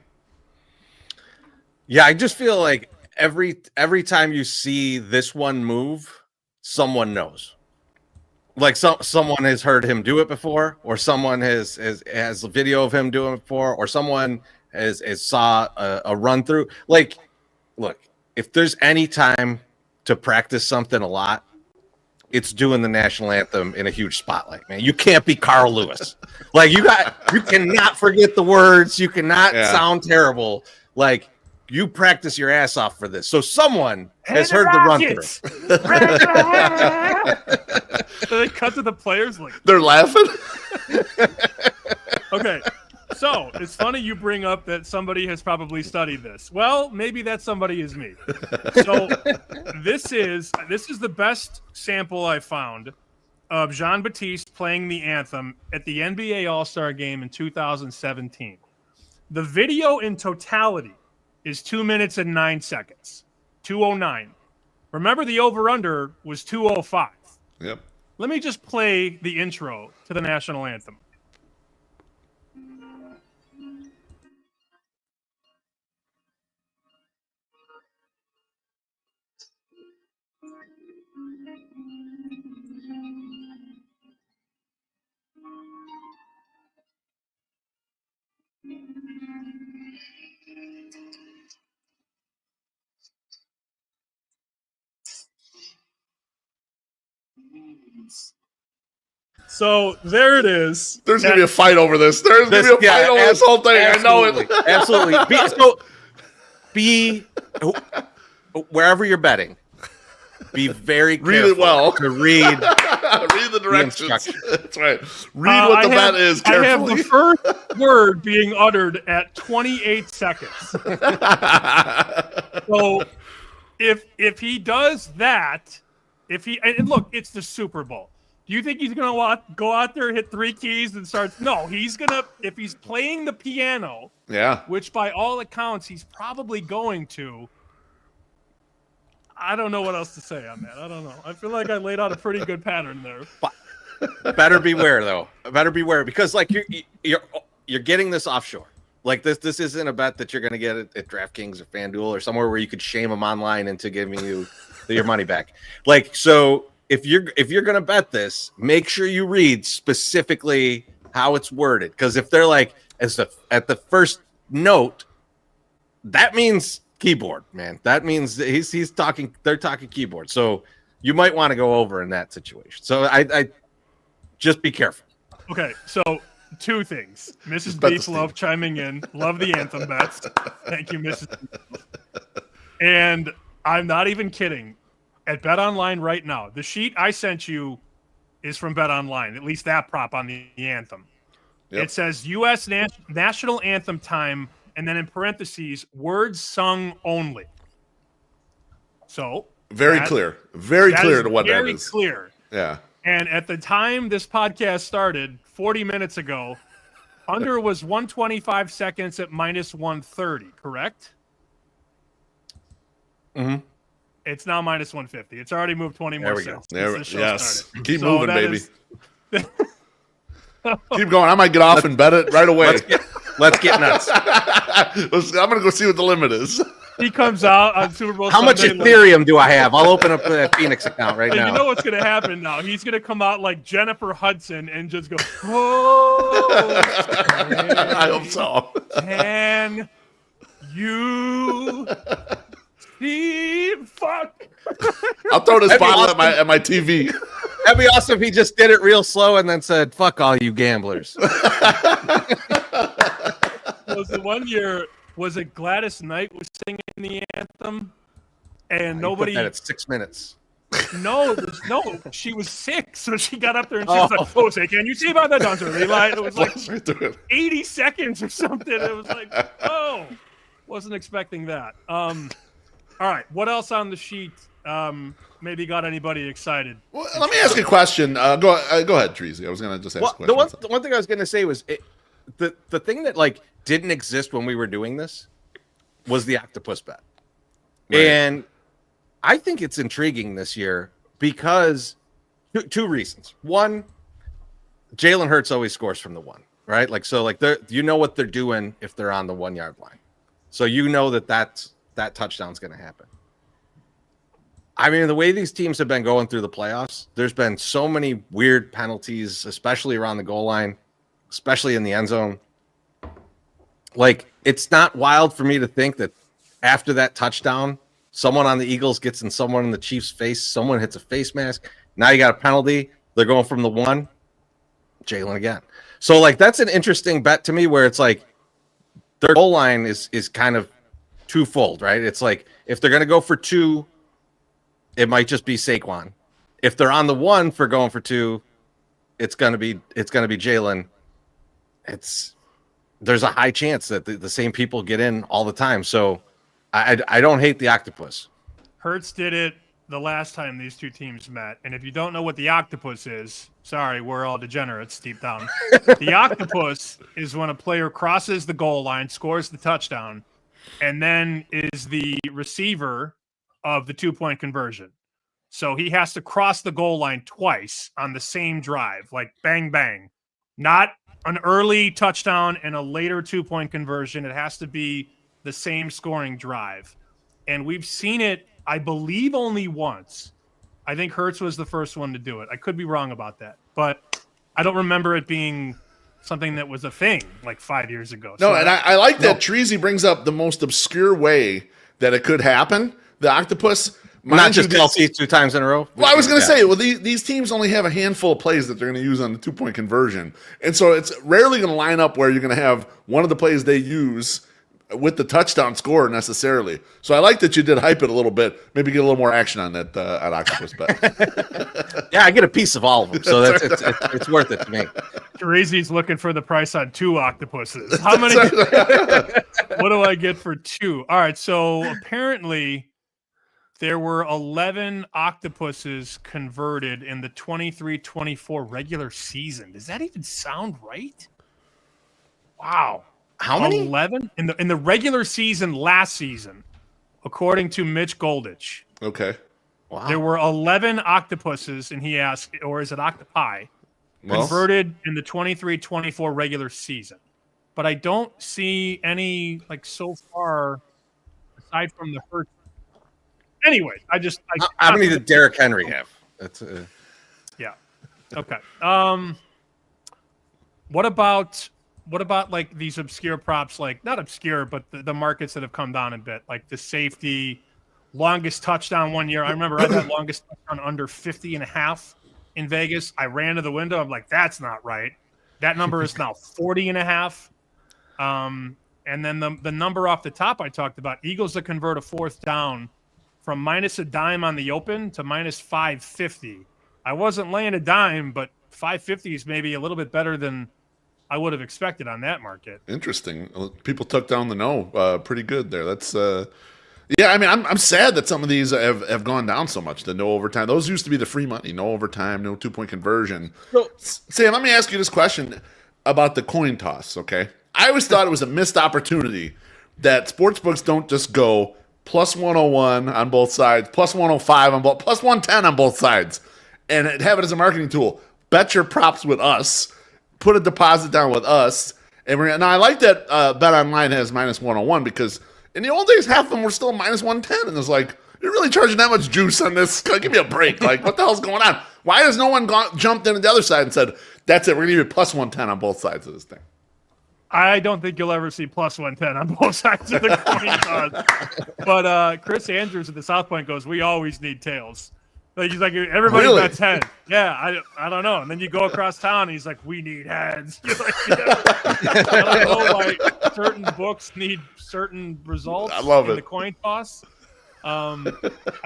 Yeah, I just feel like every time you see this one move, someone knows. Like someone has heard him do it before, or someone has a video of him doing it before, or someone has saw a run through. Like, look, if there's any time to practice something a lot, it's doing the national anthem in a huge spotlight, man. You can't be Carl Lewis. Like you cannot forget the words. You cannot sound terrible. Like you practice your ass off for this. So someone has heard the run through. So they cut to the players like they're laughing. Okay. So it's funny you bring up that somebody has probably studied this. Well, maybe that somebody is me. So this is the best sample I found of Jean-Baptiste playing the anthem at the NBA All-Star Game in 2017. The video in totality is 2 minutes and 9 seconds, 2:09. Remember, the over-under was 2:05. Yep. Let me just play the intro to the national anthem. So there it is. There's going to be a fight over this. There's going to be a fight over this whole thing. I know it. Absolutely. Be wherever you're betting. Be very careful read it well. To read the directions. That's right. Read what the bet is carefully. I have the first word being uttered at 28 seconds. So if he does that, and look, it's the Super Bowl. Do you think he's going to go out there, hit 3 keys, and start? No, he's going to, if he's playing the piano, which by all accounts he's probably going to. I don't know what else to say on that. I don't know. I feel like I laid out a pretty good pattern there. Better beware, though. Better beware, because like you're getting this offshore. Like this isn't a bet that you're going to get at DraftKings or FanDuel or somewhere where you could shame them online into giving you your money back. Like so. If you're gonna bet this, make sure you read specifically how it's worded. Because if they're like at the first note, that means keyboard, man. That means he's talking. They're talking keyboard. So you might want to go over in that situation. So I just be careful. Okay, so 2 things. Mrs. BeefLoaf chiming in. Love the anthem bets. Thank you, Mrs. And I'm not even kidding. At BetOnline right now, the sheet I sent you is from BetOnline, at least that prop on the anthem. Yep. It says U.S. national anthem time, and then in parentheses, words sung only. So very clear to what that is. Very clear. Yeah. And at the time this podcast started, 40 minutes ago, under was 125 seconds at minus 130, correct? Mm-hmm. It's now minus 150. It's already moved 20 more cents. Yes. Keep moving, baby. Keep going. I might get off and bet it right away. Let's get nuts. I'm going to go see what the limit is. He comes out on Super Bowl How Sunday, much Ethereum do I have? I'll open up the Phoenix account right now. You know what's going to happen now? He's going to come out like Jennifer Hudson and just go, oh. I hope so. Can you... Fuck! I'll throw this bottle at my TV. That'd be awesome if he just did it real slow and then said, "Fuck all you gamblers." Was the one year? Was it Gladys Knight was singing the anthem, and nobody? Put that at 6 minutes. No, she was sick, so she got up there and she was like, "Oh, say, can you see about that dancer?" It was like 80 seconds or something. It was like, oh, wasn't expecting that. All right, what else on the sheet? maybe got anybody excited. Well, let me ask you a question. Go ahead, Chorizy. I was going to just ask a question. The one thing I was going to say was the thing that like didn't exist when we were doing this was the octopus bet. Right. And I think it's intriguing this year because two reasons. One, Jalen Hurts always scores from the 1, right? Like, so like you know what they're doing if they're on the 1 yard line. So you know that touchdown's going to happen. I mean, the way these teams have been going through the playoffs, there's been so many weird penalties, especially around the goal line, especially in the end zone. Like, it's not wild for me to think that after that touchdown, someone on the Eagles gets in someone in the Chiefs' face, someone hits a face mask. Now you got a penalty. They're going from the 1, Jalen again. So, like, that's an interesting bet to me where it's like their goal line is kind of twofold, right? It's like if they're going to go for 2, it might just be Saquon. If they're on the 1 for going for 2, it's gonna be Jalen. There's a high chance that the same people get in all the time. So I don't hate the octopus. Hurts did it the last time these two teams met, and if you don't know what the octopus is, sorry, we're all degenerates deep down. The octopus is when a player crosses the goal line, scores the touchdown, and then is the receiver of the 2-point conversion. So he has to cross the goal line twice on the same drive, like bang, bang. Not an early touchdown and a later 2-point conversion. It has to be the same scoring drive. And we've seen it, I believe, only once. I think Hurts was the first one to do it. I could be wrong about that, but I don't remember it being something that was a thing like 5 years ago. No, and I like that Chorizy brings up the most obscure way that it could happen. The octopus, not just Kelsey 2 times in a row. Well, I was going to say, well, these teams only have a handful of plays that they're going to use on the 2-point conversion, and so it's rarely going to line up where you're going to have one of the plays they use with the touchdown score necessarily. So I like that you did hype it a little bit. Maybe get a little more action on that at octopus bet. Yeah, I get a piece of all of them, so it's worth it to me. Chorizy's looking for the price on 2 octopuses. How many? What do I get for 2? All right, so apparently there were 11 octopuses converted in the 23-24 regular season. Does that even sound right? Wow. How many? 11 in the regular season last season, according to Mitch Goldich. Okay. Wow. There were 11 octopuses, and he asked, or is it octopi, converted in the 23-24 regular season. But I don't see any, like, so far, aside from the Hurts. Anyway, how many did Derrick Henry have? That's yeah. Okay. What about like these obscure props, like not obscure, but the markets that have come down a bit, like the safety, longest touchdown one year. I remember I had longest touchdown under 50.5 in Vegas. I ran to the window. I'm like, that's not right. That number is now 40.5. And then the number off the top I talked about, Eagles to convert a 4th down from minus a dime on the open to minus 550. I wasn't laying a dime, but 550 is maybe a little bit better than I would have expected on that market. Interesting. People took down the no pretty good there. That's yeah. I mean, I'm sad that some of these have gone down so much. The no overtime. Those used to be the free money. No overtime. No 2-point conversion. So, Sam, let me ask you this question about the coin toss. Okay, I always thought it was a missed opportunity that sportsbooks don't just go plus 101 on both sides, plus 105 on both, plus 110 on both sides, and have it as a marketing tool. Bet your props with us. Put a deposit down with us. And now I like that Bet Online has minus 101 because in the old days, half of them were still minus 110. And it's like, you're really charging that much juice on this? Give me a break. Like, what the hell's going on? Why has no one jumped in on the other side and said, that's it, we're going to give you plus 110 on both sides of this thing? I don't think you'll ever see plus 110 on both sides of the coin toss. But Chris Andrews at the South Point goes, we always need tails. Like, he's like, everybody bets heads. Yeah, I don't know. And then you go across town, and he's like, we need heads. You're like, yeah. I don't know why certain books need certain results in the coin toss. I'm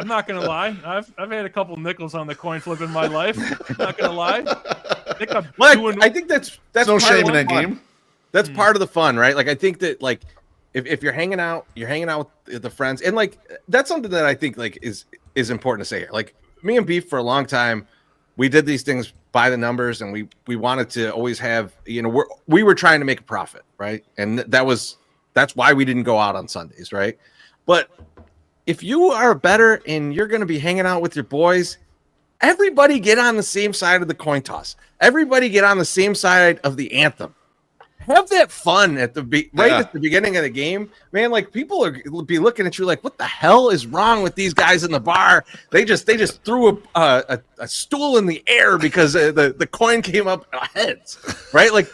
not going to lie. I've had a couple nickels on the coin flip in my life. I'm not going to lie. I think that's no shame in that game. That's part of the fun, right? Like, I think that, like, if you're hanging out with the friends, and like that's something that I think like is is important to say here. Like me and Beef for a long time, we did these things by the numbers, and we wanted to always have, we were trying to make a profit, right? And that's why we didn't go out on Sundays, right? But if you are better and you're going to be hanging out with your boys, everybody get on the same side of the coin toss. Everybody get on the same side of the anthem. Have that fun at the beginning of the game, man. Like people will be looking at you like, what the hell is wrong with these guys in the bar? They just threw a stool in the air because the coin came up heads, right? Like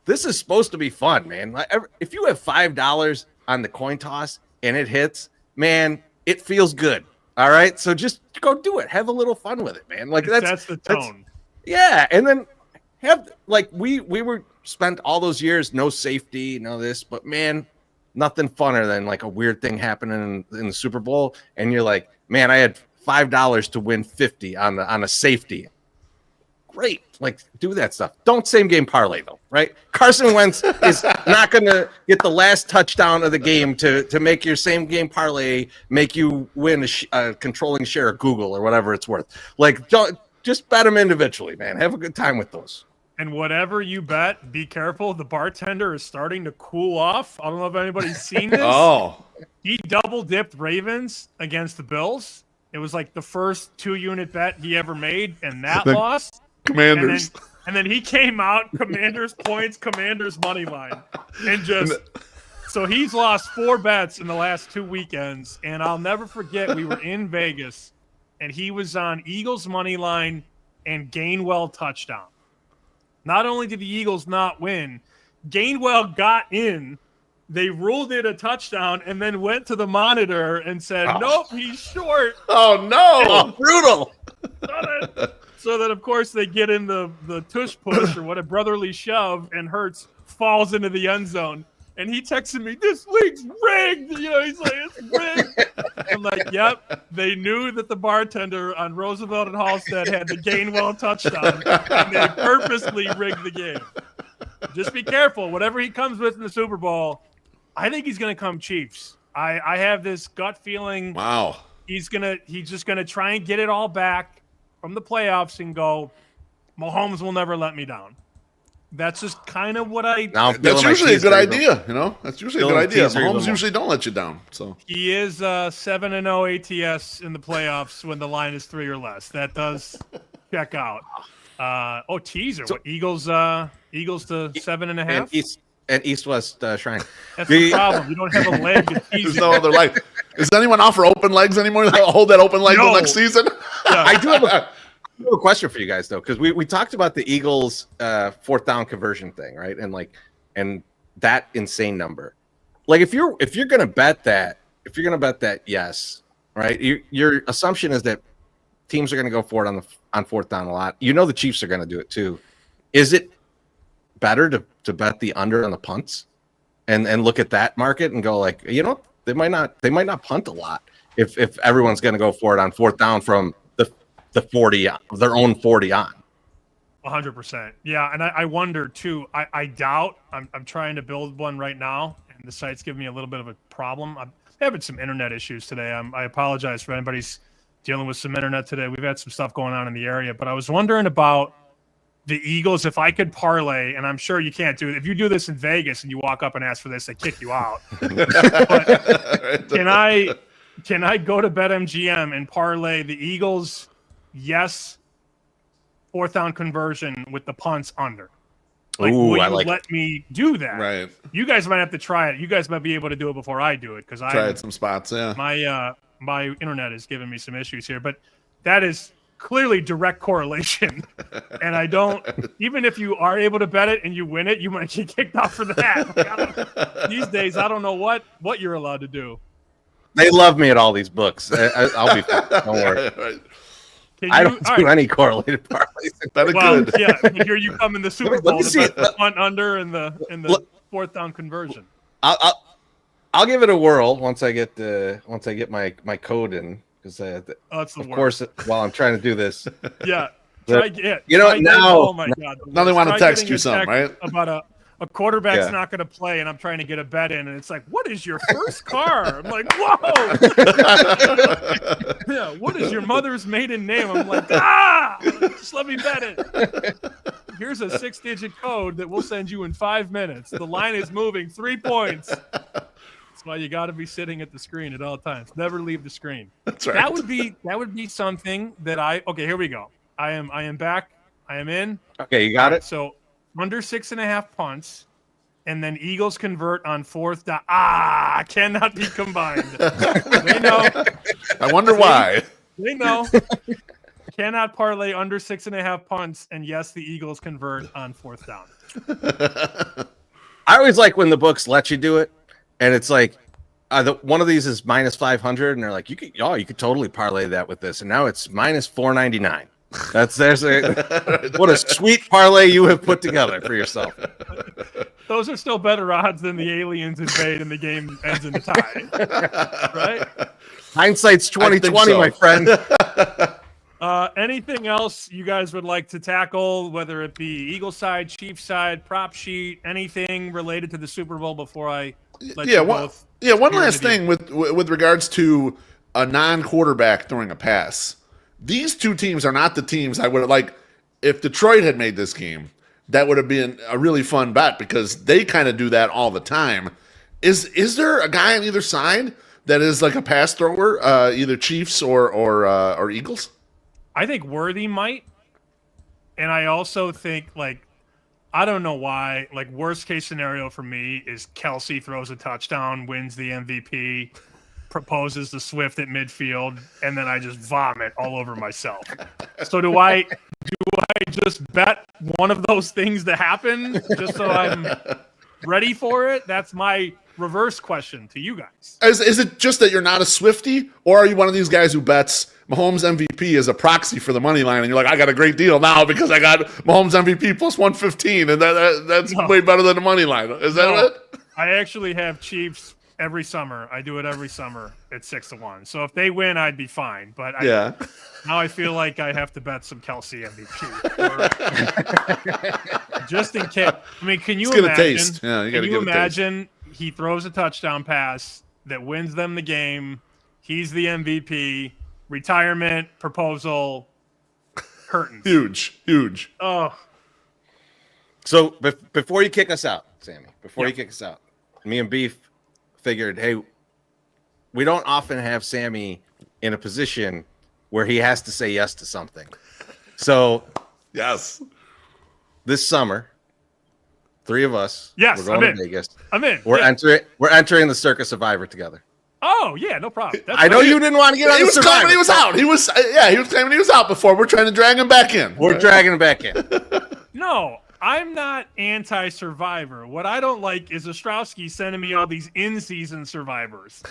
this is supposed to be fun, man. Like, if you have $5 on the coin toss and it hits, man, it feels good. All right, so just go do it. Have a little fun with it, man. Like that's the tone. Yeah, and then have like we were spent all those years, no safety, no this, but man, nothing funner than like a weird thing happening in the Super Bowl, and you're like, man, I had $5 to win 50 on a safety. Great, like do that stuff. Don't same game parlay though, right? Carson Wentz is not going to get the last touchdown of the game to make your same game parlay make you win a controlling share of Google or whatever it's worth. Like, don't just bet them individually, man. Have a good time with those. And whatever you bet, be careful. The bartender is starting to cool off. I don't know if anybody's seen this. Oh, he double dipped Ravens against the Bills. It was like the first 2-unit bet he ever made, and that lost. Commanders. And then he came out, Commanders points, Commanders money line. And just so he's lost 4 bets in the last 2 weekends. And I'll never forget, we were in Vegas, and he was on Eagles money line and Gainwell touchdown. Not only did the Eagles not win, Gainwell got in. They ruled it a touchdown and then went to the monitor and said, nope, he's short. Oh, no. Brutal. So that, of course, they get in the tush push or what, a brotherly shove, and Hurts falls into the end zone. And he texted me, this league's rigged. He's like, it's rigged. I'm like, yep. They knew that the bartender on Roosevelt and Halstead had the Gainwell touchdown, and they purposely rigged the game. Just be careful. Whatever he comes with in the Super Bowl, I think he's going to come Chiefs. I have this gut feeling. Wow. He's just going to try and get it all back from the playoffs and go, Mahomes will never let me down. That's just kind of what that's usually a good idea, That's usually a good idea. Mahomes usually don't let you down. So he is 7-0 ATS in the playoffs when the line is 3 or less. That does check out. Teaser. What, Eagles to 7.5? And East-West Shrine. That's the problem. You don't have a leg to tease. There's no other leg. Does anyone offer open legs anymore? Hold that open leg till next season? Yeah. I do have a question for you guys though, because we talked about the Eagles 4th down conversion thing, right? And that insane number. Like if you're gonna bet that, yes, right? Your assumption is that teams are gonna go for it on 4th down a lot. The Chiefs are gonna do it too. Is it better to bet the under on the punts and look at that market and go like, they might not punt a lot if everyone's gonna go for it on 4th down from the 40 on, their own 40 on. 100%. Yeah, and I wonder too. I doubt. I'm trying to build one right now, and the site's giving me a little bit of a problem. I'm having some internet issues today. I apologize for anybody's dealing with some internet today. We've had some stuff going on in the area, but I was wondering about the Eagles. If I could parlay, and I'm sure you can't do it. If you do this in Vegas and you walk up and ask for this, they kick you out. But can I go to BetMGM and parlay the Eagles? Yes, 4th down conversion with the punts under. Will you let me do that? Right. You guys might have to try it. You guys might be able to do it before I do it because I tried some spots. Yeah. My internet is giving me some issues here, but that is clearly direct correlation. And I don't. Even if you are able to bet it and you win it, you might get kicked off for that. These days, I don't know what you're allowed to do. They love me at all these books. I'll be fine. Don't worry. Right. I don't do any correlated parlays. Yeah. Here you come in the Super Bowl. The punt under and the 4th down conversion. I'll give it a whirl once I get my code in because of course while I'm trying to do this. Yeah. Now. Oh my God. Now they want to text you something, right? a quarterback's Yeah. not going to play, and I'm trying to get a bet in, and it's like, what is your first car? I'm like, whoa. Yeah, what is your mother's maiden name? I'm like, just let me bet it. Here's a 6-digit code that we'll send you in 5 minutes. The line is moving 3 points. That's why you got to be sitting at the screen at all times. Never leave the screen. That's right. That would be something that okay, here we go. I am back. I am in. Okay, you got it. So under 6.5 punts, and then Eagles convert on 4th down. Cannot be combined. They know. I wonder why. They know. Cannot parlay under 6.5 punts, and yes, the Eagles convert on 4th down. I always like when the books let you do it, and it's like one of these is minus 500, and they're like, you could totally parlay that with this, and now it's minus 499. What a sweet parlay you have put together for yourself. Those are still better odds than the aliens invade and the game ends in a tie, right? Hindsight's 2020, so. my friend. Anything else you guys would like to tackle, whether it be Eagle side, Chiefs side, prop sheet, anything related to the Super Bowl before I let you both? One last thing with regards to a non-quarterback throwing a pass. These two teams are not the teams I would have like. If Detroit had made this game, that would have been a really fun bet because they kind of do that all the time. Is there a guy on either side that is like a pass thrower, either Chiefs or Eagles? I think Worthy might, and I also think I don't know why. Worst case scenario for me is Kelsey throws a touchdown, wins the MVP, proposes to Swift at midfield, and then I just vomit all over myself. So do I just bet one of those things to happen just so I'm ready for it? That's my reverse question to you guys. Is it just that you're not a Swiftie, or are you one of these guys who bets Mahomes MVP as a proxy for the money line, and you're like, I got a great deal now because I got Mahomes MVP plus 115, and that's way better than the money line. Is that it? I actually have Chiefs every summer. I do it every summer at 6-1. So if they win, I'd be fine. But now I feel like I have to bet some Kelsey MVP. Just in case. I mean, can you imagine? Taste. Yeah, you can you imagine he throws a touchdown pass that wins them the game? He's the MVP. Retirement proposal. Curtains. Huge. Oh. So before you kick us out, Sammy, you kick us out, me and Beef figured, hey, we don't often have Sammy in a position where he has to say yes to something. So yes, this summer, 3 of us, yes, we're going to Vegas. I'm in. We're entering the Circus Survivor together. Oh yeah, no problem. I know you didn't want to get on the Survivor. He was out. He was claiming he was out before. We're trying to drag him back in. We're dragging him back in. No, I'm not anti-Survivor. What I don't like is Ostrowski sending me all these in-season Survivors.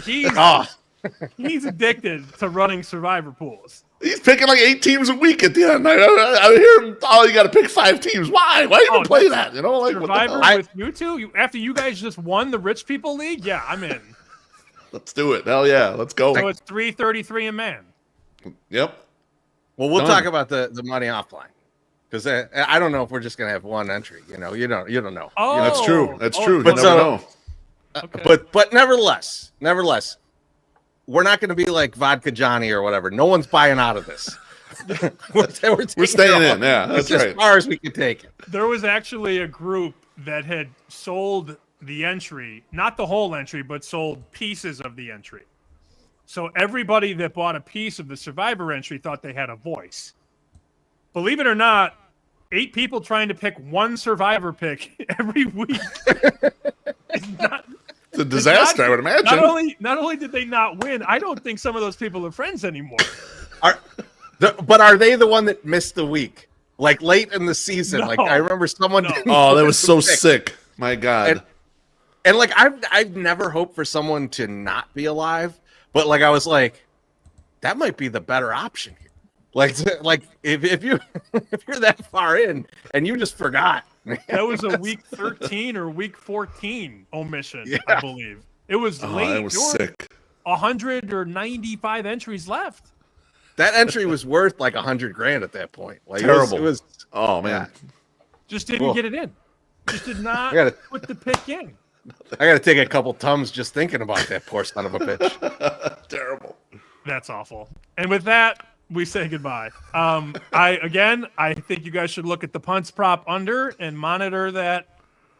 He's addicted to running Survivor pools. He's picking 8 teams a week at the end. I hear him. Oh, you got to pick 5 teams. Why? Why even play that? Survivor with you two. After you guys just won the Rich People League, yeah, I'm in. Let's do it. Hell yeah, let's go. So it's $333 a man. Yep. Well, we'll talk about the money offline. Because I don't know if we're just gonna have one entry. You don't know. Oh, that's true. That's true. But you never know. Okay. But nevertheless, we're not gonna be like Vodka Johnny or whatever. No one's buying out of this. we're staying in. Yeah, that's right. As far as we can take it. There was actually a group that had sold the entry, not the whole entry, but sold pieces of the entry. So everybody that bought a piece of the Survivor entry thought they had a voice. Believe it or not, 8 people trying to pick one Survivor pick every week. It's a disaster, I would imagine. Not only did they not win, I don't think some of those people are friends anymore. But are they the one that missed the week? Late in the season? No, I remember someone. No. Oh, that was so sick. My God. And I've never hoped for someone to not be alive, but I was like, that might be the better option here. If you're that far in and you just forgot. That was a week 13 or week 14 omission, I believe. It was late. That was sick. 195 entries left. That entry was worth $100,000 at that point. Terrible. It was oh man. Just didn't get it in. Just did not put the pick in. I got to take a couple Tums just thinking about that poor son of a bitch. Terrible. That's awful. And with that, we say goodbye. I think you guys should look at the punts prop under and monitor that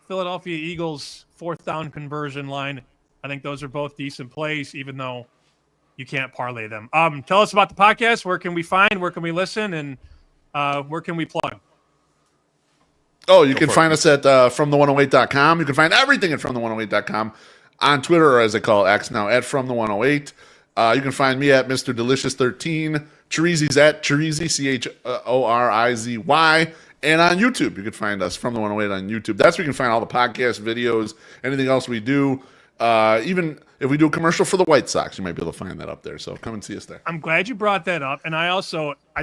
Philadelphia Eagles 4th down conversion line. I think those are both decent plays, even though you can't parlay them. Tell us about the podcast. Where can we find? Where can we listen? And where can we plug? Oh, you can find us at fromthe108.com. You can find everything at fromthe108.com, on Twitter, or as I call X now, at fromthe108. You can find me at Mr. Delicious13. Chorizy's at Chorizy, Chorizy. And on YouTube, you can find us from the 108 on YouTube. That's where you can find all the podcast videos, anything else we do. Even if we do a commercial for the White Sox, you might be able to find that up there. So come and see us there. I'm glad you brought that up. And I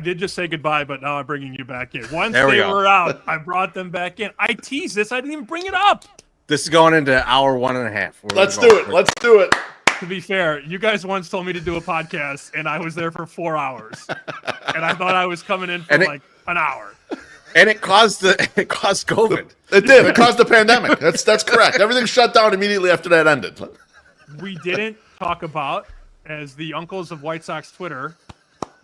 did just say goodbye, but now I'm bringing you back in. Once There we they go. were out, I brought them back in. I teased this. I didn't even bring it up. This is going into hour 1.5. Let's do it. Let's do it. To be fair, you guys once told me to do a podcast, and I was there for 4 hours. And I thought I was coming in for like an hour. And it caused COVID. It did. It caused the pandemic. That's correct. Everything shut down immediately after that ended. We didn't talk about, as the uncles of White Sox Twitter,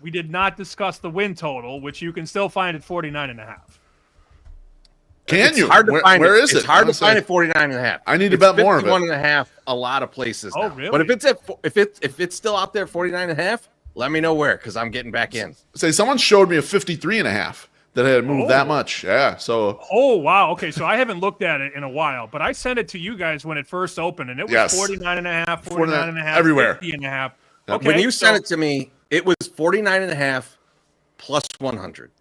we did not discuss the win total, which you can still find at 49.5. Can you? Hard to find where it. is It's it? hard to find at 49.5. I need to bet more of it. 51.5 a lot of places now. Oh, really? But if it's still out there 49.5, let me know where, because I'm getting back in. Say someone showed me a 53.5 that had moved that much. Yeah. So. Oh, wow. Okay, so I haven't looked at it in a while, but I sent it to you guys when it first opened, and it was 49.5, 49.5, everywhere. 50.5. Yep. Okay, When you sent it to me, it was 49.5 plus 100.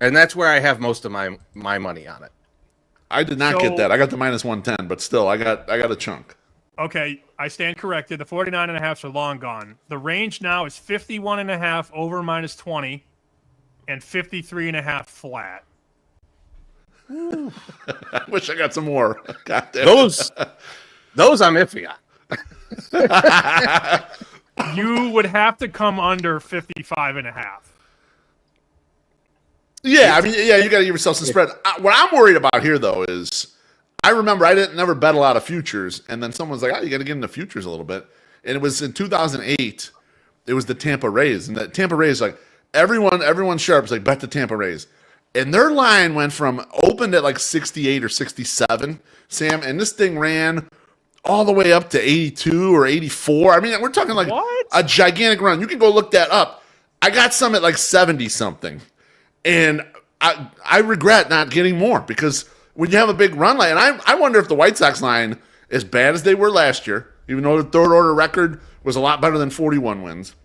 And that's where I have most of my money on it. I did not get that. I got the minus 110, but still, I got a chunk. Okay, I stand corrected. The 49.5s are long gone. The range now is 51.5 over minus 20 and 53.5 flat. I wish I got some more. God damn. Those I'm iffy on. You would have to come under 55.5. Yeah, I mean, yeah, you got to give yourself some spread. What I'm worried about here, though, is I remember I didn't never bet a lot of futures, and then someone was like, "Oh, you got to get into futures a little bit." And it was in 2008. It was the Tampa Rays, and the Tampa Rays, like everyone sharp's like bet the Tampa Rays, and their line went from opened at like 68 or 67, Sam, and this thing ran all the way up to 82 or 84. I mean, we're talking like a gigantic run. You can go look that up. I got some at like 70 something. And I regret not getting more, because when you have a big run line, and I wonder if the White Sox line, as bad as they were last year, even though the third order record was a lot better than 41 wins,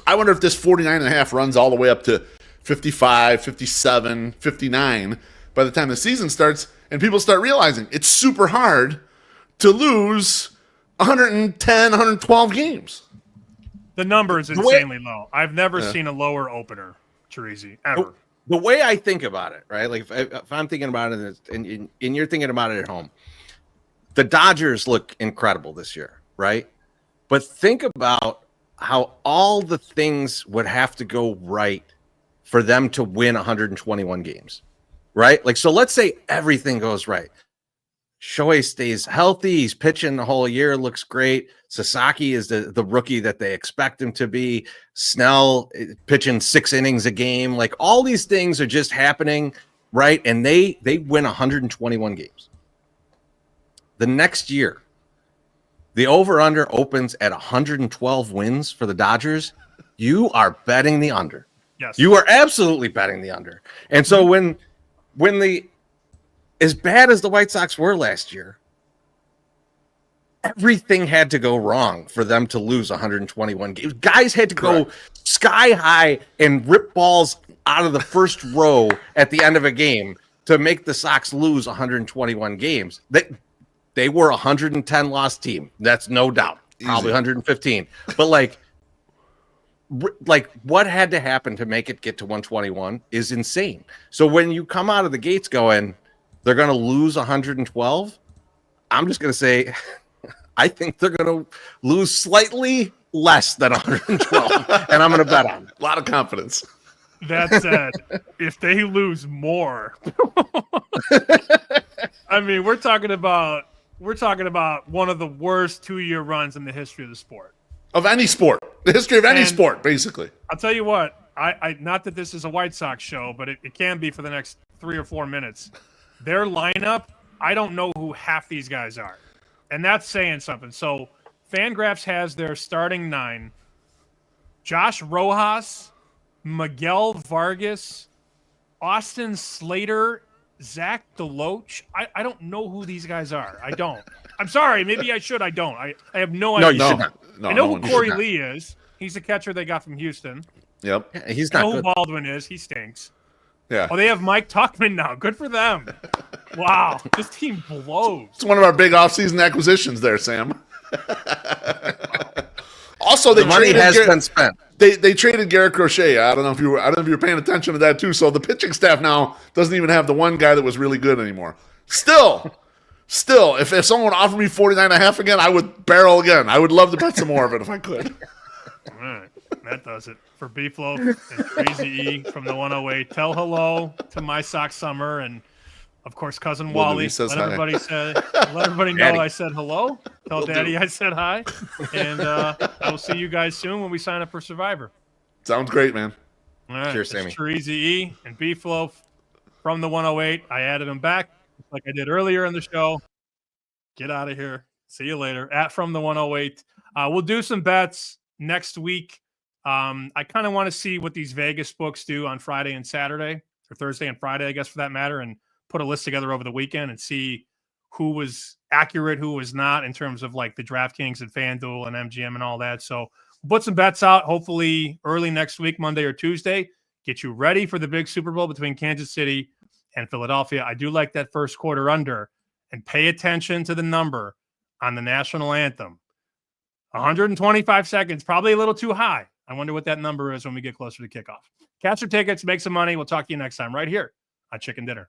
I wonder if this 49.5 runs all the way up to 55, 57, 59 by the time the season starts, and people start realizing it's super hard to lose 110, 112 games. The number is insanely low. I've never seen a lower opener, Chorizy, ever. The way I think about it, right? Like if I'm thinking about it, and you're thinking about it at home, the Dodgers look incredible this year, right? But think about how all the things would have to go right for them to win 121 games, right? Like, so let's say everything goes right. Shohei stays healthy. He's pitching the whole year. Looks great. Sasaki is the rookie that they expect him to be. Snell pitching 6 innings a game. Like, all these things are just happening, right? And they win 121 games. The next year, the over-under opens at 112 wins for the Dodgers. You are betting the under. Yes. You are absolutely betting the under. And so when the as bad as the White Sox were last year, everything had to go wrong for them to lose 121 games. Guys had to go sky high and rip balls out of the first row at the end of a game to make the Sox lose 121 games. They were a 110 loss team. That's no doubt. Probably 115. But like what had to happen to make it get to 121 is insane. So when you come out of the gates going, they're going to lose 112, I'm just going to say, I think they're going to lose slightly less than 112, and I'm going to bet on it. A lot of confidence. That said, if they lose more, I mean, we're talking about one of the worst 2-year runs in the history of the sport. Of any sport. The history of any sport, basically. I'll tell you what, I not that this is a White Sox show, but it can be for the next 3 or 4 minutes. Their lineup, I don't know who half these guys are. And that's saying something. So Fangraphs has their starting 9. Josh Rojas, Miguel Vargas, Austin Slater, Zach DeLoach. I don't know who these guys are. I don't. I'm sorry. Maybe I should. I don't. I have no idea. No, you should not. No, I know no who one Corey should not. Lee is. He's the catcher they got from Houston. Yep. Yeah, he's I not know who good. Baldwin is. He stinks. Yeah. Oh, they have Mike Tuckman now. Good for them. Wow. This team blows. It's one of our big offseason acquisitions there, Sam. Also, they The money traded has been spent. They traded Garrett Crochet. I don't know if you were paying attention to that too. So the pitching staff now doesn't even have the one guy that was really good anymore. Still, if someone offered me 49.5 again, I would barrel again. I would love to bet some more of it if I could. All right. That does it for BeefLoaf and Chorizy-E from the 108. Tell hello to My Sock Summer and, of course, cousin Wally. Let everybody know Daddy. I said hello. Tell Daddy I said hi. And I will see you guys soon when we sign up for Survivor. Sounds great, man. All right. Cheers, Sammy. Chorizy-E and BeefLoaf from the 108. I added them back like I did earlier in the show. Get out of here. See you later. At from the 108. We'll do some bets next week. I kind of want to see what these Vegas books do on Friday and Saturday, or Thursday and Friday, I guess, for that matter, and put a list together over the weekend and see who was accurate, who was not in terms of like the DraftKings and FanDuel and MGM and all that. So we'll put some bets out hopefully early next week, Monday or Tuesday. Get you ready for the big Super Bowl between Kansas City and Philadelphia. I do like that first quarter under, and pay attention to the number on the national anthem. 125 seconds, probably a little too high. I wonder what that number is when we get closer to kickoff. Catch your tickets, make some money. We'll talk to you next time right here on Chicken Dinner.